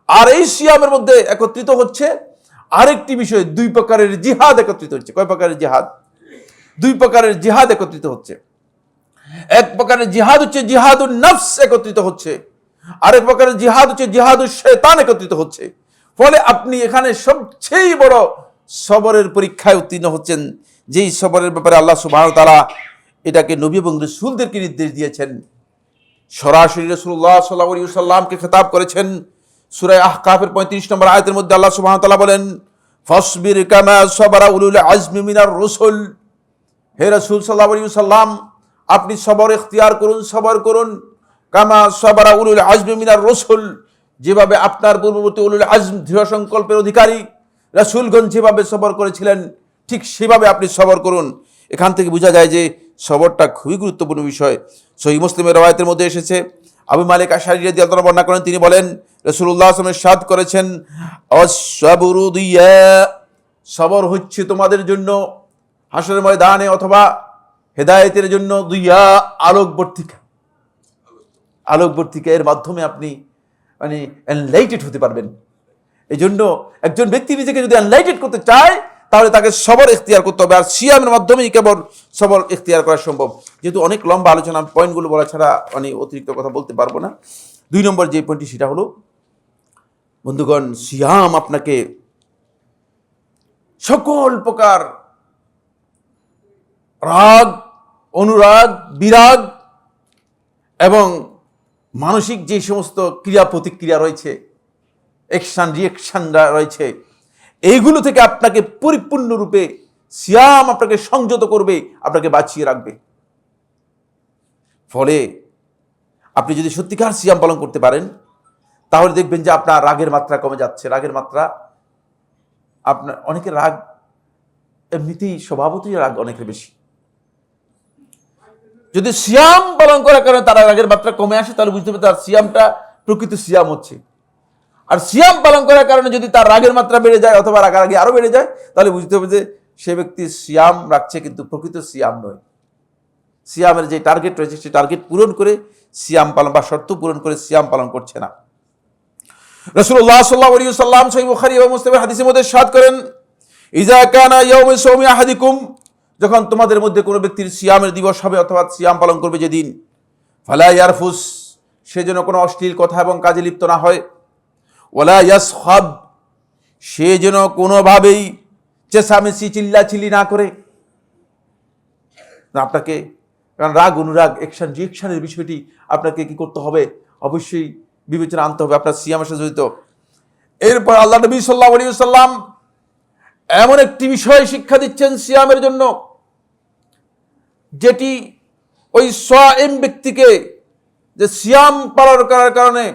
আর এই সিয়ামের মধ্যে একত্রিত হচ্ছে আরেকটি বিষয়, দুই প্রকারের জিহাদ একত্রিত হচ্ছে। কয় প্রকারের জিহাদ? দুই প্রকারের জিহাদ একত্রিত হচ্ছে। এক প্রকারের জিহাদ হচ্ছে জিহাদুন নফস একত্রিত হচ্ছে, আরেক প্রকারের জিহাদ হচ্ছে জিহাদুশ শয়তান একত্রিত হচ্ছে। ফলে আপনি এখানে সবচেয়ে বড় সবরের পরীক্ষায় উত্তীর্ণ হচ্ছেন, যেই সবরের ব্যাপারে আল্লাহ সুবহানাহু ওয়া তাআলা এটাকে নবী এবং রাসূলদেরকে নির্দেশ দিয়েছেন। সরাসরি রাসূলুল্লাহ সাল্লাল্লাহু আলাইহি ওয়াসাল্লামকে খেতাব করেছেন। সূরা আহকাফের 35 নম্বর আয়াতের মধ্যে আল্লাহ সুবহানাহু ওয়া তাআলা বলেন, ফাসবির কামা সাবারা উলুল আজমি মিনার রুসুল। হে রাসূল সাল্লাল্লাহু আলাইহি ওয়াসাল্লাম, আপনি সবর ইখতিয়ার করুন, সবর করুন। কামা সাবারা উলুল আজমি মিনার রুসুল, যেভাবে আপনার পূর্ববর্তী উলুল আজম দৃঢ় সংকল্পের অধিকারী রাসূলগণ যেভাবে সবর করেছিলেন, ঠিক সেভাবে আপনি সবর করুন। এখান থেকে বোঝা যায় যে সবরটা খুবই গুরুত্বপূর্ণ বিষয়। সহিহ মুসলিমের রওয়ায়াতের মধ্যে এসেছে, আবু মালিক আশআরী রাদিয়াল্লাহু আনহু বর্ণনা করেন, তিনি বলেন রাসূলুল্লাহ সাল্লাল্লাহু আলাইহি ওয়াসাল্লাম ইরশাদ করেছেন, আস-সাবরু দিয়া, সবর হচ্ছে তোমাদের জন্য হাসরের ময়দানে অথবা হেদায়েতের জন্য দিয়া, আলোকবর্তিকা। আলোকবর্তিকা, এর মাধ্যমে আপনি এনলাইটেড হতে পারবেন। এই জন্য একজন ব্যক্তি নিজেকে যদি এনলাইটেড করতে চায়, তাহলে তাকে সবর ইখতিয়ার করতে হবে। আর সিয়ামের মাধ্যমেই কেবল সবর ইখতিয়ার করা সম্ভব। যেহেতু অনেক লম্বা আলোচনা, পয়েন্টগুলো বলা ছাড়া অতিরিক্ত কথা বলতে পারবো না। 2 নম্বর যে পয়েন্টটি, সেটা হলো বন্ধুগণ, সিয়াম আপনাকে সকল প্রকার রাগ, অনুরাগ, বিরাগ এবং মানসিক যে সমস্ত ক্রিয়া প্রতিক্রিয়া রয়েছে, অ্যাকশন রিঅ্যাকশন রয়েছে, এইগুলো থেকে আপনাকে পরিপূর্ণরূপে সিয়াম আপনাকে সংযত করবে, আপনাকে বাঁচিয়ে রাখবে। ফলে আপনি যদি সত্যিকার সিয়াম পালন করতে পারেন, তাহলে দেখবেন যে আপনার রাগের মাত্রা কমে যাচ্ছে। রাগের মাত্রা, আপনার অনেকের রাগ এমনিতেই স্বভাবতই রাগ অনেকের বেশি। যদি সিয়াম পালন করার কারণে তার রাগের মাত্রা কমে আসে, তাহলে বুঝতে হবে তার সিয়ামটা প্রকৃত সিয়াম হচ্ছে। আর সিয়াম পালন করার কারণে যদি তার রাগের মাত্রা বেড়ে যায় অথবা রাগারাগি আরো বেড়ে যায়, তাহলে বুঝতে হবে যে সে ব্যক্তি সিয়াম রাখছে কিন্তু প্রকৃত সিয়াম নয়। সিয়ামের যে টার্গেট রয়েছে, সেই টার্গেট পূরণ করে সিয়াম পালন বা শর্ত পূরণ করে সিয়াম পালন করছে না। রাসূলুল্লাহ সাল্লাল্লাহু আলাইহি ওয়াসাল্লাম সহিহ বুখারী এবং মুসলিমের হাদিসের মধ্যে ইরশাদ করেন, ইযা কানা ইয়াউমু সাওমি আহাদিকুম, যখন তোমাদের মধ্যে কোনো ব্যক্তির সিয়ামের দিবস হবে অথবা সিয়াম পালন করবে যেদিন, ফালা ইয়ারফুস, সে যেন কোনো অশ্লীল কথা এবং কাজে লিপ্ত না হয়, ওয়ালা ইয়াসখাব, সে যেন কোনোভাবেই চেঁচামেচি চিল্লাচিল্লি না করে। আপনাকে, কারণ রাগ, অনুরাগ, অ্যাকশন রিঅ্যাকশনের বিষয়টি আপনাকে কি করতে হবে? অবশ্যই বিবেচনা আনতে হবে, আপনার সিয়ামের সাথে জড়িত। এরপর আল্লাহ নবী সাল্লাল্লাহু আলাইহি ওয়াসাল্লাম এমন একটি বিষয় শিক্ষা দিচ্ছেন সিয়ামের জন্য, যেটি ওই সায়েম ব্যক্তিকে, যে সিয়াম পালন করার কারণে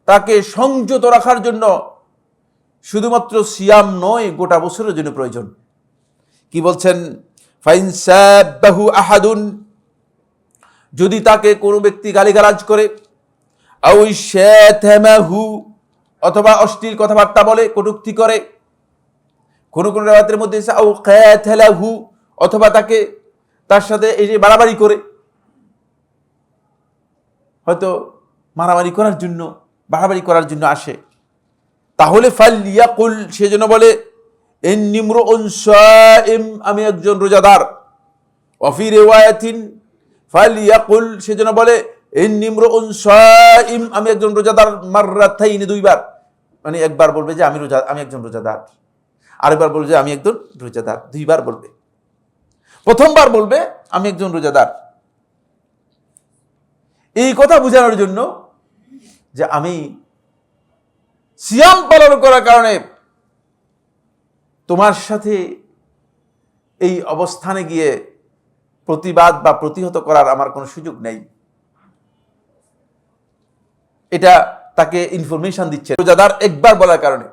তাকে সংযত রাখার জন্য শুধুমাত্র সিয়াম নয়, গোটা বছরের জন্য প্রয়োজন। কি বলছেন? ফাইন সাব্বাহু আহাদুন, যদি তাকে কোনো ব্যক্তি গালিগালাজ করে, আও শাতামাহু, অথবা অশ্লীল কথাবার্তা বলে, কটূক্তি করে, কোন কোন রাওয়ায়াতের মধ্যে এসে আও কাতালাহু, অথবা তার সাথে এই যে বাড়াবাড়ি করে, হয়তো মারামারি করার জন্য, বাড়াবাড়ি করার জন্য আসে, তাহলে ফালইয়াকুল, সেজন্য বলে ইন্নী ইমরুউন সাইম, আমি একজন রোজাদার। ওয়া ফি রিওয়ায়াতিন ফালইয়াকুল, সেজন্য বলে ইন্নী ইমরুউন সাইম, আমি একজন রোজাদার, মাররাতাইন, দুইবার। একবার বলবে যে আমি একজন রোজাদার, আরেকবার বলবে যে আমি একজন রোজাদার, দুইবার বলবে। প্রথমবার বলবে আমি একজন রোজাদার, এই কথা বোঝানোর জন্য যে আমি সিয়াম পালন করার কারণে তোমার সাথে এই অবস্থানে গিয়ে প্রতিবাদ বা প্রতিহত করার আমার কোনো সুযোগ নেই। এটা তাকে ইনফরমেশন দিচ্ছে রোজাদার একবার বলার কারণে।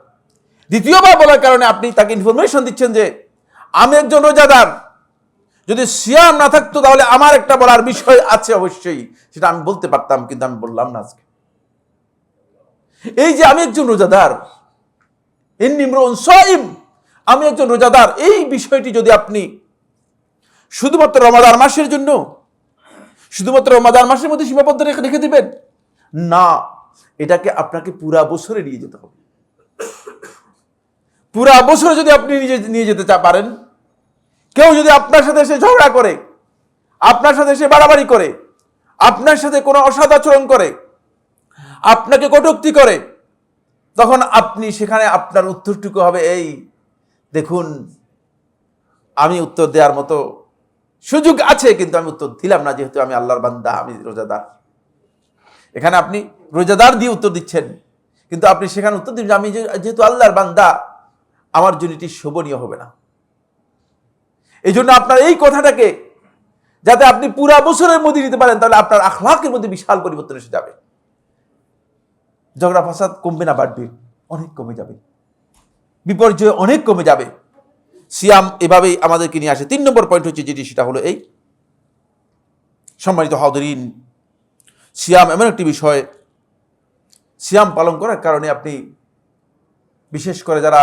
দ্বিতীয়বার বলার কারণে আপনি তাকে ইনফরমেশন দিচ্ছেন যে আমি একজন রোজাদার, যদি সিয়াম না থাকতো তাহলে আমার একটা বলার বিষয় আছে, অবশ্যই সেটা আমি বলতে পারতাম, কিন্তু আমি বললাম না আজকে। এই যে আমি একজন রোজাদার, ইন্নী ইমরুউন সাইম, আমি একজন রোজাদার, এই বিষয়টি যদি আপনি শুধুমাত্র রমাদান মাসের জন্য, শুধুমাত্র রমাদান মাসের মধ্যে সীমাবদ্ধ রেখে দিবেন? না, এটাকে আপনাকে পুরা বছরে নিয়ে যেতে হবে। পুরা বছরে যদি আপনি নিয়ে যেতে পারেন, কেউ যদি আপনার সাথে এসে ঝগড়া করে, আপনার সাথে এসে বাড়াবাড়ি করে, আপনার সাথে কোনো অসৎ আচরণ করে, আপনাকে কটূক্তি করে, তখন আপনি সেখানে আপনার উত্তরটুকু হবে এই, দেখুন আমি উত্তর দেওয়ার মতো সুযোগ আছে, কিন্তু আমি উত্তর দিলাম না, যেহেতু আমি আল্লাহর বান্দা, আমি রোজাদার। এখানে আপনি রোজাদার দিয়ে উত্তর দিচ্ছেন, কিন্তু আপনি সেখানে উত্তর দিন আমি যেহেতু আল্লাহর বান্দা, আমার জন্য এটি শোভনীয় হবে না। এই জন্য আপনার এই কথাটাকে যাতে আপনি পুরা বছরের মধ্যে নিতে পারেন, তাহলে আপনার আখলাকের মধ্যে বিশাল পরিবর্তন এসে যাবে। ঝগড়া ফাসাদ কমবে না, বাড়বে, অনেক কমে যাবে, বিপর্যয় অনেক কমে যাবে। সিয়াম এভাবেই আমাদেরকে নিয়ে আসে। 3 নম্বর পয়েন্ট হচ্ছে যেটি, সেটা হলো এই, সম্মানিত হাদিরিন, সিয়াম এমন একটি বিষয়, সিয়াম পালন করার কারণে আপনি, বিশেষ করে যারা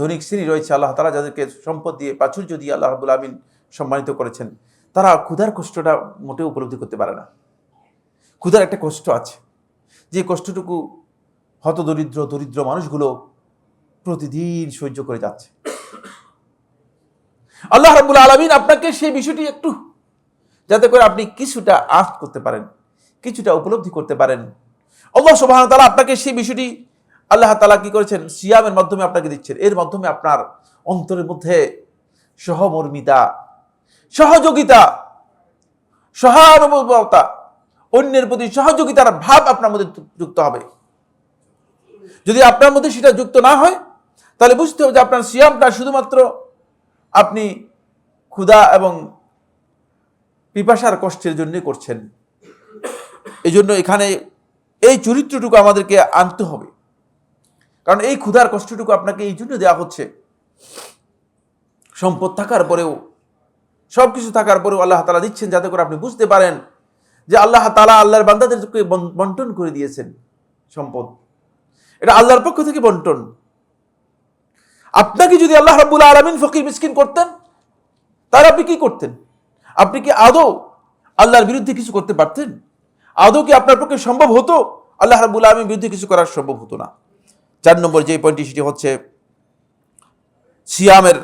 ধনিক শ্রেণী রয়েছে, আল্লাহ তাআলা যাদেরকে সম্পদ দিয়ে, প্রাচুর্য দিয়ে আল্লাহ রাব্বুল আমিন সম্মানিত করেছেন, তারা ক্ষুধার কষ্টটা মোটেও উপলব্ধি করতে পারে না। ক্ষুধার একটা কষ্ট আছে, যে কষ্টটুকু দরিদ্র মানুষগুলো প্রতিদিন সহ্য করে যাচ্ছে। আল্লাহ রাব্বুল আলামিন আপনাকে সেই বিষয়টি একটু, যাতে করে আপনি কিছুটা আঁচ করতে পারেন, কিছুটা উপলব্ধি করতে পারেন। আল্লাহ সুবহানাহু ওয়া তাআলা আপনাকে সেই বিষয়টি, আল্লাহ তাআলা কি করেছেন, সিয়ামের মাধ্যমে আপনাকে দিচ্ছেন। এর মাধ্যমে আপনার অন্তরের মধ্যে সহমর্মিতা, সহযোগিতা, সহানুভূতিতা, অন্যের প্রতি সহযোগিতার ভাব আপনার মধ্যে যুক্ত হবে। যদি আপনার মধ্যে সেটা যুক্ত না হয়, তাহলে বুঝতে হবে যে আপনার সিয়ামটা শুধুমাত্র আপনি ক্ষুধা এবং পিপাসার কষ্টের জন্যই করছেন। এই জন্য এখানে এই চরিত্রটুকু আমাদেরকে আনতে হবে, কারণ এই ক্ষুধার কষ্টটুকু আপনাকে এই জন্য দেওয়া হচ্ছে, সম্পদ থাকার পরেও, সবকিছু থাকার পরেও আল্লাহ তাআলা দিচ্ছেন, যাতে করে আপনি বুঝতে পারেন যে আল্লাহ তাআলা আল্লাহর বান্দাদেরকে বন্টন করে দিয়েছেন সম্পদ। এটা আল্লাহর পক্ষ থেকে বন্টন। আপনাকে যদি আল্লাহ রাব্বুল আলামিন ফকির মিসকিন করতেন, তাহলে আপনি কি করতেন? আপনি কি আদৌ আল্লাহর বিরুদ্ধে কিছু করতে পারতেন? আদৌ কি আপনার পক্ষে সম্ভব হতো? আল্লাহ রাব্বুল আলামিনের বিরুদ্ধে কিছু করা সম্ভব হতো না। 4 নম্বর যে পয়েন্টটি, সেটি হচ্ছে সিয়ামের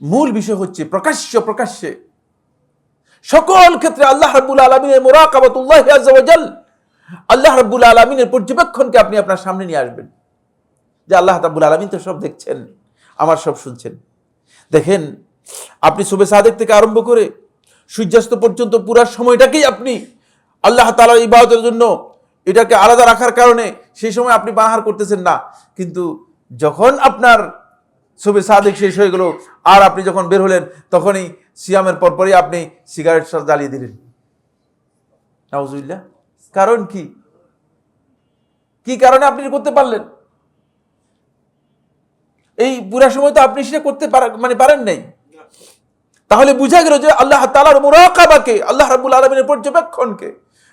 মূল বিষয় হচ্ছে প্রকাশ্যে সকল ক্ষেত্রে আল্লাহ রাব্বুল আলামিনের মুরাকাবাতুল্লাহ আযজা ওয়া জাল, আল্লাহ রাব্বুল আলামিনের পর্যবেক্ষণকে আপনি আপনার সামনে নিয়ে আসবেন, যে আল্লাহ রাব্বুল আলামিন তো সব দেখছেন, আমার সব শুনছেন। দেখেন, আপনি সুবহে সাদেক থেকে আরম্ভ করে সূর্যাস্ত পর্যন্ত পুরো সময়টাকেই আপনি আল্লাহ তাআলার ইবাদতের জন্য এটাকে আলাদা রাখার কারণে সেই সময় আপনি পানাহার করতেছেন না, কিন্তু যখন আপনার সুবহে সাদেক শেষ হয়ে গেল আর আপনি যখন বের হলেন, তখনই সিয়ামের পরপরই আপনি সিগারেট জ্বালিয়ে দিলেন। নাউজুবিল্লাহ। কারণ কি কারণে আপনি করতে পারলেন? এই পুরা সময় তো আপনি সেটা করতে পারেন নাই। তাহলে বুঝা গেল যে আল্লাহ তাআলার মুরাকাবাকে, আল্লাহ রাব্বুল আলামিনের পর্যবেক্ষণকে,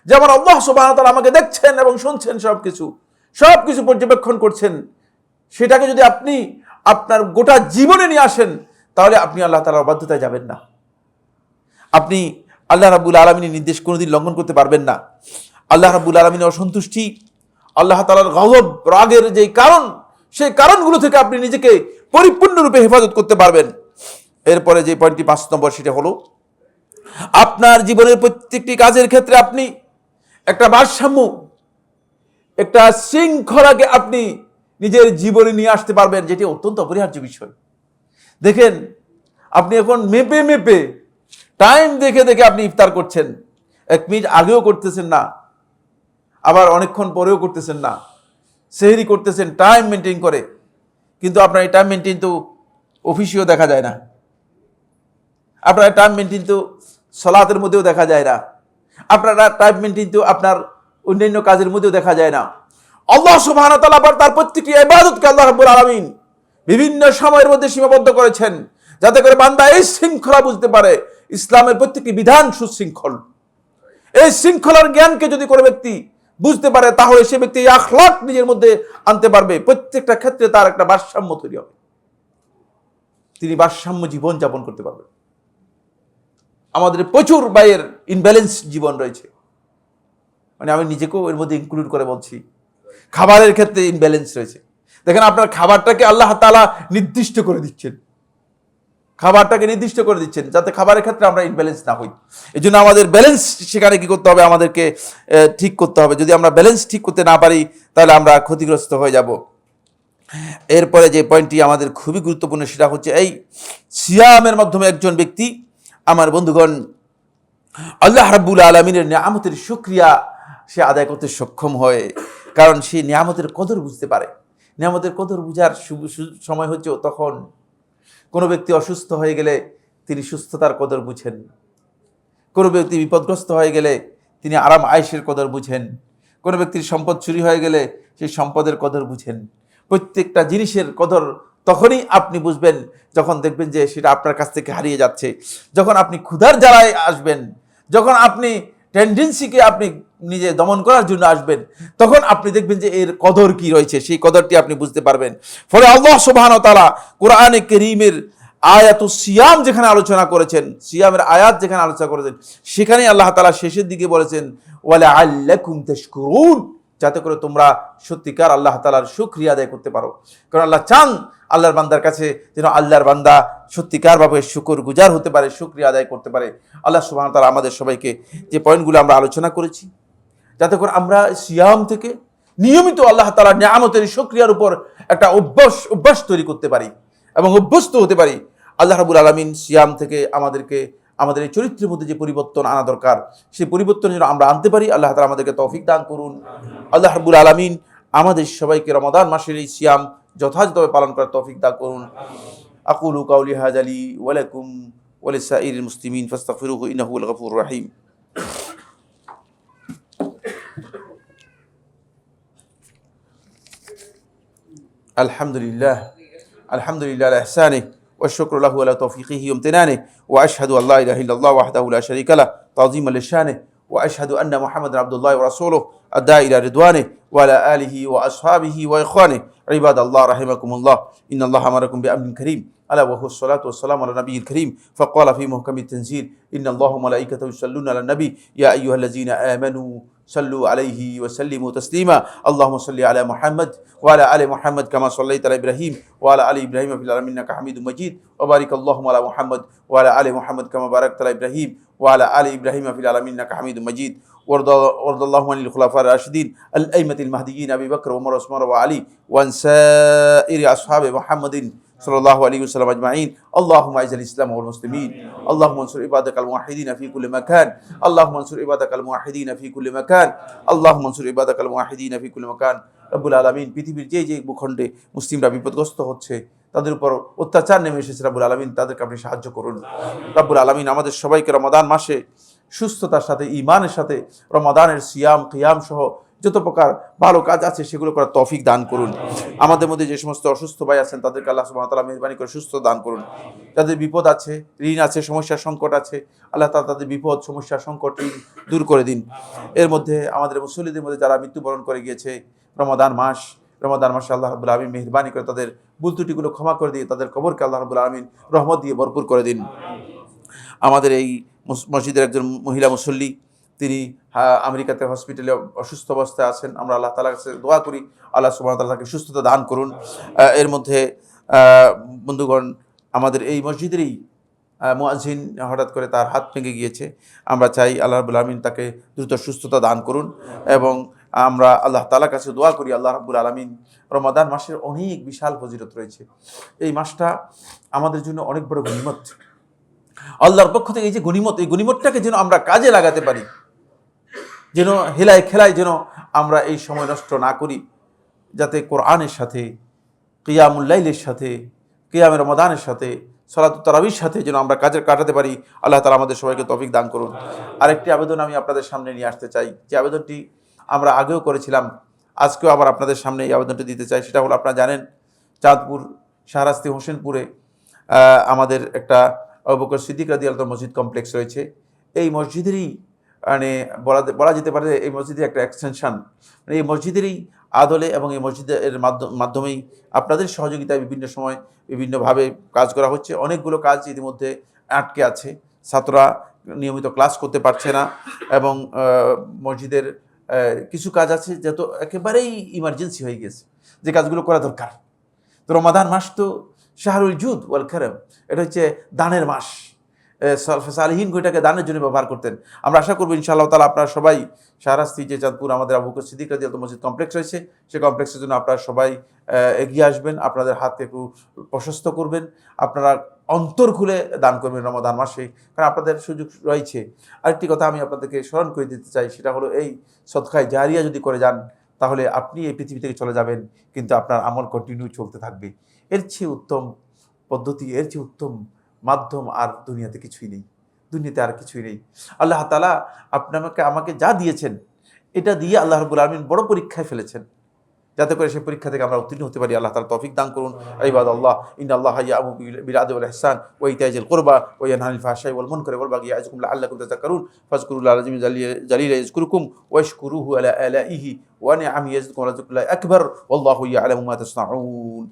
যেমন আল্লাহ সুবহানাহু ওয়া তাআলা আমাকে দেখছেন এবং শুনছেন, সবকিছু পর্যবেক্ষণ করছেন, সেটাকে যদি আপনি আপনার গোটা জীবনে নিয়ে আসেন, তাহলে আপনি আল্লাহ তাআলার অবাধ্যতায় যাবেন না। আপনি আল্লাহ রাব্বুল আলামিনের নির্দেশ কোনোদিন লঙ্ঘন করতে পারবেন না। আল্লাহ রাব্বুল আলামিনের অসন্তুষ্টি, আল্লাহ তাআলার গজব, রাগের যে কারণ, সেই কারণগুলো থেকে আপনি নিজেকে পরিপূর্ণরূপে হেফাজত করতে পারবেন। এরপরে যে পয়েন্টটি 5 নম্বর, সেটা হলো আপনার জীবনের প্রত্যেকটি কাজের ক্ষেত্রে আপনি একটা ভারসাম্য, একটা শৃঙ্খলাকে আপনি নিজের জীবনে নিয়ে আসতে পারবেন, যেটি অত্যন্ত অপরিহার্য বিষয়। দেখেন, আপনি এখন মেপে টাইম দেখে আপনি ইফতার করছেন, 1 মিনিট আগেও করতেছেন না, আবার অনেকক্ষণ পরেও করতেছেন না, সেহরি করতেছেন টাইম মেনটেন করে, কিন্তু আপনার এই টাইম মেনটেন তো অফিসেও দেখা যায় না, আপনার টাইম মেনটেন তো সালাতের মধ্যেও দেখা যায় না, আপনার টাইম মেনটেন তো আপনার অন্যান্য কাজের মধ্যেও দেখা যায় না। আল্লাহ সুবহানাহু ওয়া তাআলা তার প্রত্যেকটি ইবাদতকে আল্লাহ রাব্বুল আলামিন বিভিন্ন সময়ের মধ্যে সীমাবদ্ধ করেছেন, যাতে করে বান্দা এই শৃঙ্খলা বুঝতে পারে। ইসলামের প্রত্যেকটি বিধান সুশৃঙ্খল। এই শৃঙ্খলার জ্ঞানকে যদি কোনো ব্যক্তি বুঝতে পারে, তাহলে সে ব্যক্তি এই আখলাক নিজের মধ্যে আনতে পারবে। প্রত্যেকটা ক্ষেত্রে তার একটা ভারসাম্য তৈরি হবে, তিনি ভারসাম্য জীবন যাপন করতে পারবেন। আমাদের প্রচুর ব্যয়ের ইনব্যালেন্স জীবন রয়েছে, মানে আমি নিজেকেও এর মধ্যে ইনক্লুড করে বলছি, খাবারের ক্ষেত্রে ইনব্যালেন্স রয়েছে। দেখেন আপনার খাবারটাকে আল্লাহ তাআলা নির্দিষ্ট করে দিচ্ছেন, খাবারটাকে নির্দিষ্ট করে দিচ্ছেন যাতে খাবারের ক্ষেত্রে আমরা ইনব্যালেন্স না হই। এই জন্য আমাদের ব্যালেন্স সেখানে কি করতে হবে, আমাদেরকে ঠিক করতে হবে। যদি আমরা ব্যালেন্স ঠিক করতে না পারি তাহলে আমরা ক্ষতিগ্রস্ত হয়ে যাব। এরপরে যে পয়েন্টটি আমাদের খুবই গুরুত্বপূর্ণ সেটা হচ্ছে এই সিয়ামের মাধ্যমে একজন ব্যক্তি, আমার বন্ধুগণ, আল্লাহ রাব্বুল আলামিনের নিয়ামতের শুকরিয়া সে আদায় করতে সক্ষম হয়, কারণ সে নিয়ামতের কদর বুঝতে পারে। নিয়ামতের কদর বুঝার সময় হচ্ছে তখন কোনো ব্যক্তি অসুস্থ হয়ে গেলে তিনি সুস্থতার কদর বুঝেন, কোনো ব্যক্তি বিপদগ্রস্ত হয়ে গেলে তিনি আরাম আয়েশের কদর বুঝেন, কোনো ব্যক্তির সম্পদ চুরি হয়ে গেলে সেই সম্পদের কদর বুঝেন। প্রত্যেকটা জিনিসের কদর তখনই আপনি বুঝবেন যখন দেখবেন যে সেটা আপনার কাছ থেকে হারিয়ে যাচ্ছে। যখন আপনি ক্ষুধার জ্বালায় আসবেন, যখন আপনি টেন্ডেন্সিকে আপনি নিজে দমন করার জন্য আসবেন, তখন আপনি দেখবেন যে এর কদর কি রয়েছে, সেই কদরটি আপনি বুঝতে পারবেন। ফলে আল্লাহ সুবহানাহু ওয়া তাআলা কোরআনে কারীমের আয়াতুস সিয়াম যেখানে আলোচনা করেছেন, সিয়ামের আয়াত যেখানে আলোচনা করেছেন, সেখানে আল্লাহ তাআলা শেষের দিকে বলেছেন ওয়ালাআল্লাকুম তাশকুরুন, যাতে করে তোমরা সত্যিকার আল্লাহ তাআলার শুকরিয়া আদায় করতে পারো। কারণ আল্লাহ চান আল্লাহর বান্দার কাছে যেন আল্লাহর বান্দা সত্যিকারভাবে শুকর গুজার হতে পারে, শুকরিয়া আদায় করতে পারে। আল্লাহ সুবহানাহু ওয়া তাআলা আমাদের সবাইকে যে পয়েন্টগুলো আমরা আলোচনা করেছি, যাতে করে আমরা সিয়াম থেকে নিয়মিত আল্লাহ তাআলার নিয়ামতের শুকরিয়ার উপর একটা অভ্যাস তৈরি করতে পারি এবং অভ্যস্ত হতে পারি। আল্লাহ রাব্বুল আলামিন সিয়াম থেকে আমাদেরকে আমাদের এই চরিত্রের মধ্যে যে পরিবর্তন আনা দরকার, সেই পরিবর্তন যেন আমরা আনতে পারি। আল্লাহ তাআলা আমাদেরকে তৌফিক দান করুন। আল্লাহ রাব্বুল আলামিন আমাদের সবাইকে রমাদান মাসের এই সিয়াম যথাযথভাবে পালন করার তৌফিক দান করুন। আকুলু কাউলি হাযা লি ওয়া লাকুম ওয়া লিসাইরিল মুসলিমিন ফাস্তাগফিরুহু ইন্নাহু হুয়াল গফুরুর রাহিম। আলহামদুলিল্লাহ আলা ইহসানিহি والشكر له على توفيقه وامتنانه واشهد ان لا اله الا الله وحده لا شريك له تعظيما لشانه واشهد ان محمدا عبد الله ورسوله الداعي الى رضوانه وعلى اله واصحابه واخوانه عباد الله رحمكم الله ان الله امركم بامر كريم الا وهو الصلاه والسلام على النبي الكريم فقال في محكم التنزيل ان الله وملائكته يصلون على النبي يا ايها الذين امنوا صلوا عليه وسلموا تسليما اللهم صل على محمد وعلى ال محمد كما صليت على ابراهيم وعلى ال ابراهيم في العالمين انك حميد مجيد وبارك اللهم على محمد وعلى ال محمد كما باركت على ابراهيم وعلى ال ابراهيم في العالمين انك حميد مجيد وارض اللهم عن الخلفاء الراشدين الائمه المهديين ابي بكر وعمر وعثمان وعلي وعن سائر اصحاب محمد صلى الله عليه وسلم اجمعين اللهم اعز الاسلام والمسلمين اللهم انصر عبادك الموحدين في كل مكان اللهم انصر عبادك الموحدين في كل مكان اللهم انصر عبادك الموحدين في كل مكان রব্বুল আলামিন পৃথিবীর যে ভূখণ্ডে মুসলিমরা বিপদগ্রস্ত হচ্ছে, তাদের উপর অত্যাচার নেমে এসেছে, রব্বুল আলামিন তাদেরকে আপনি সাহায্য করুন। রব্বুল আলামিন আমাদের সবাইকে রমাদান মাসে সুস্থতার সাথে, ঈমানের সাথে রমাদানের সিয়াম কিয়াম সহ যত প্রকার ভালো কাজ আছে সেগুলো করার তৌফিক দান করুন। আমাদের মধ্যে যে সমস্ত অসুস্থ ভাই আছেন তাদেরকে আল্লাহ সুবহানাহু ওয়া তাআলা মেহেরবানি করে সুস্থ দান করুন। যাদের বিপদ আছে, ঋণ আছে, সমস্যা সংকট আছে, আল্লাহ তাআলা তাদের বিপদ সমস্যা সংকট দূর করে দিন। এর মধ্যে আমাদের মুসল্লিদের মধ্যে যারা মৃত্যুবরণ করে গিয়েছে, রমাদান মাসে আল্লাহ রাব্বুল আলামিন মেহেরবানি করে তাদের ভুল ত্রুটিগুলো ক্ষমা করে দিয়ে তাদের কবরকে আল্লাহ রাব্বুল আলামিন রহমত দিয়ে ভরপুর করে দিন। আমাদের এই মসজিদের একজন মহিলা মুসল্লি, তিনি আমেরিকাতে হসপিটালে অসুস্থ অবস্থায় আছেন। আমরা আল্লাহ তাআলার কাছে দোয়া করি আল্লাহ সুবহানাহু ওয়া তাআলা তাকে সুস্থতা দান করুন। এর মধ্যে বন্ধুগণ, আমাদের এই মসজিদেরই মুয়াজ্জিন হঠাৎ করে তার হাত ভেঙে গিয়েছে। আমরা চাই আল্লাহ রাব্বুল আলামিন তাকে দ্রুত সুস্থতা দান করুন এবং আমরা আল্লাহ তাআলার কাছে দোয়া করি আল্লাহ রাব্বুল আলামিন, রমাদান মাসের অনেক বিশাল ফজিলত রয়েছে। এই মাসটা আমাদের জন্য অনেক বড় গনিমত, আল্লাহর পক্ষ থেকে এই যে গনিমত, এই গনিমতটাকে যেন আমরা কাজে লাগাতে পারি, যেন হেলায় খেলায় যেন আমরা এই সময় নষ্ট না করি, যাতে কোরআনের সাথে, কিয়ামুল লাইলের সাথে, কিয়ামে রমাদানের সাথে, সালাতুত তারাবির সাথে যেন আমরা কাজে কাটাতে পারি। আল্লাহ তাআলা আমাদের সবাইকে তৌফিক দান করুন। আরেকটি আবেদন আমি আপনাদের সামনে নিয়ে আসতে চাই, যে আবেদনটি আমরা আগেও করেছিলাম, আজকেও আবার আপনাদের সামনে এই আবেদনটি দিতে চাই। সেটা হলো, আপনারা জানেন চাঁদপুর শাহরাস্তি হোসেনপুরে আমাদের একটা আবু বকর সিদ্দিক রাদিয়াল্লাহু আনহু মসজিদ কমপ্লেক্স রয়েছে। এই মসজিদেরই মানে বলা যেতে পারে এই মসজিদের একটা এক্সটেনশন, মানে এই মসজিদেরই আদলে এবং এই মসজিদের মাধ্যমেই আপনাদের সহযোগিতায় বিভিন্ন সময় বিভিন্নভাবে কাজ করা হচ্ছে। অনেকগুলো কাজ ইতিমধ্যে আটকে আছে। ছাত্ররা নিয়মিত ক্লাস করতে পারছে না, এবং মসজিদের কিছু কাজ আছে যত একেবারেই ইমার্জেন্সি হয়ে গেছে, যে কাজগুলো করা দরকার। তো রমাদান মাস তো শাহরুল জুদ ওয়াল কারাম, এটা হচ্ছে দানের মাস। সালেহীন কইটাকে দানের জন্য ব্যবহার করতেন। আমরা আশা করবো ইনশাআল্লাহ তাআলা আপনারা সবাই শাহরাস্তি যে চাঁদপুর আমাদের আবু বকর সিদ্দিক রাদিয়াল্লাহু মসজিদ কমপ্লেক্স রয়েছে, সেই কমপ্লেক্সের জন্য আপনারা সবাই এগিয়ে আসবেন, আপনাদের হাতকে একটু প্রশস্ত করবেন, আপনারা অন্তর খুলে দান করবেন রমাদান মাসে, কারণ আপনাদের সুযোগ রয়েছে। আরেকটি কথা আমি আপনাদেরকে স্মরণ করে দিতে চাই, সেটা হলো এই সদকায়ে জারিয়া যদি করে যান, তাহলে আপনি এই পৃথিবী থেকে চলে যাবেন, কিন্তু আপনার আমল কন্টিনিউ চলতে থাকবে। এর চেয়ে উত্তম পদ্ধতি, এর চেয়ে উত্তম মাধ্যম আর দুনিয়াতে কিছুই নেই, দুনিয়াতে আর কিছুই নেই। আল্লাহ তাআলা আমাকে যা দিয়েছেন, এটা দিয়ে আল্লাহ রাব্বুল আলামিন বড় পরীক্ষায় ফেলেছেন, যাতে করে সেই পরীক্ষা থেকে আমরা উত্তীর্ণ হতে পারি। আল্লাহ তাআলা তৌফিক দান করুন। ইবাদাল্লাহ, ইন্নাল্লাহা ইয়া'মুরু বিল আদলি ওয়াল ইহসান ওয়া ইতা'i যিল কুরবা ওয়া ইয়ানহা আনিল ফাহশাই ওয়াল মুনকারি ওয়াল বাগyi ইয়া'iযুকুম লা'আল্লাকুম তাযাক্কারুন ফাযকুরুল্লাহা আল-আযীম জালিলা ইয়াযকুরুকুম ওয়াশকুরুহু আলা আলাইহি ওয়া নি'আমিহি ইয়াজিদকুম ওয়া লাযিকরুল্লাহি আকবার ওয়াল্লাহু ইয়া'লামু মা তাসনাউন।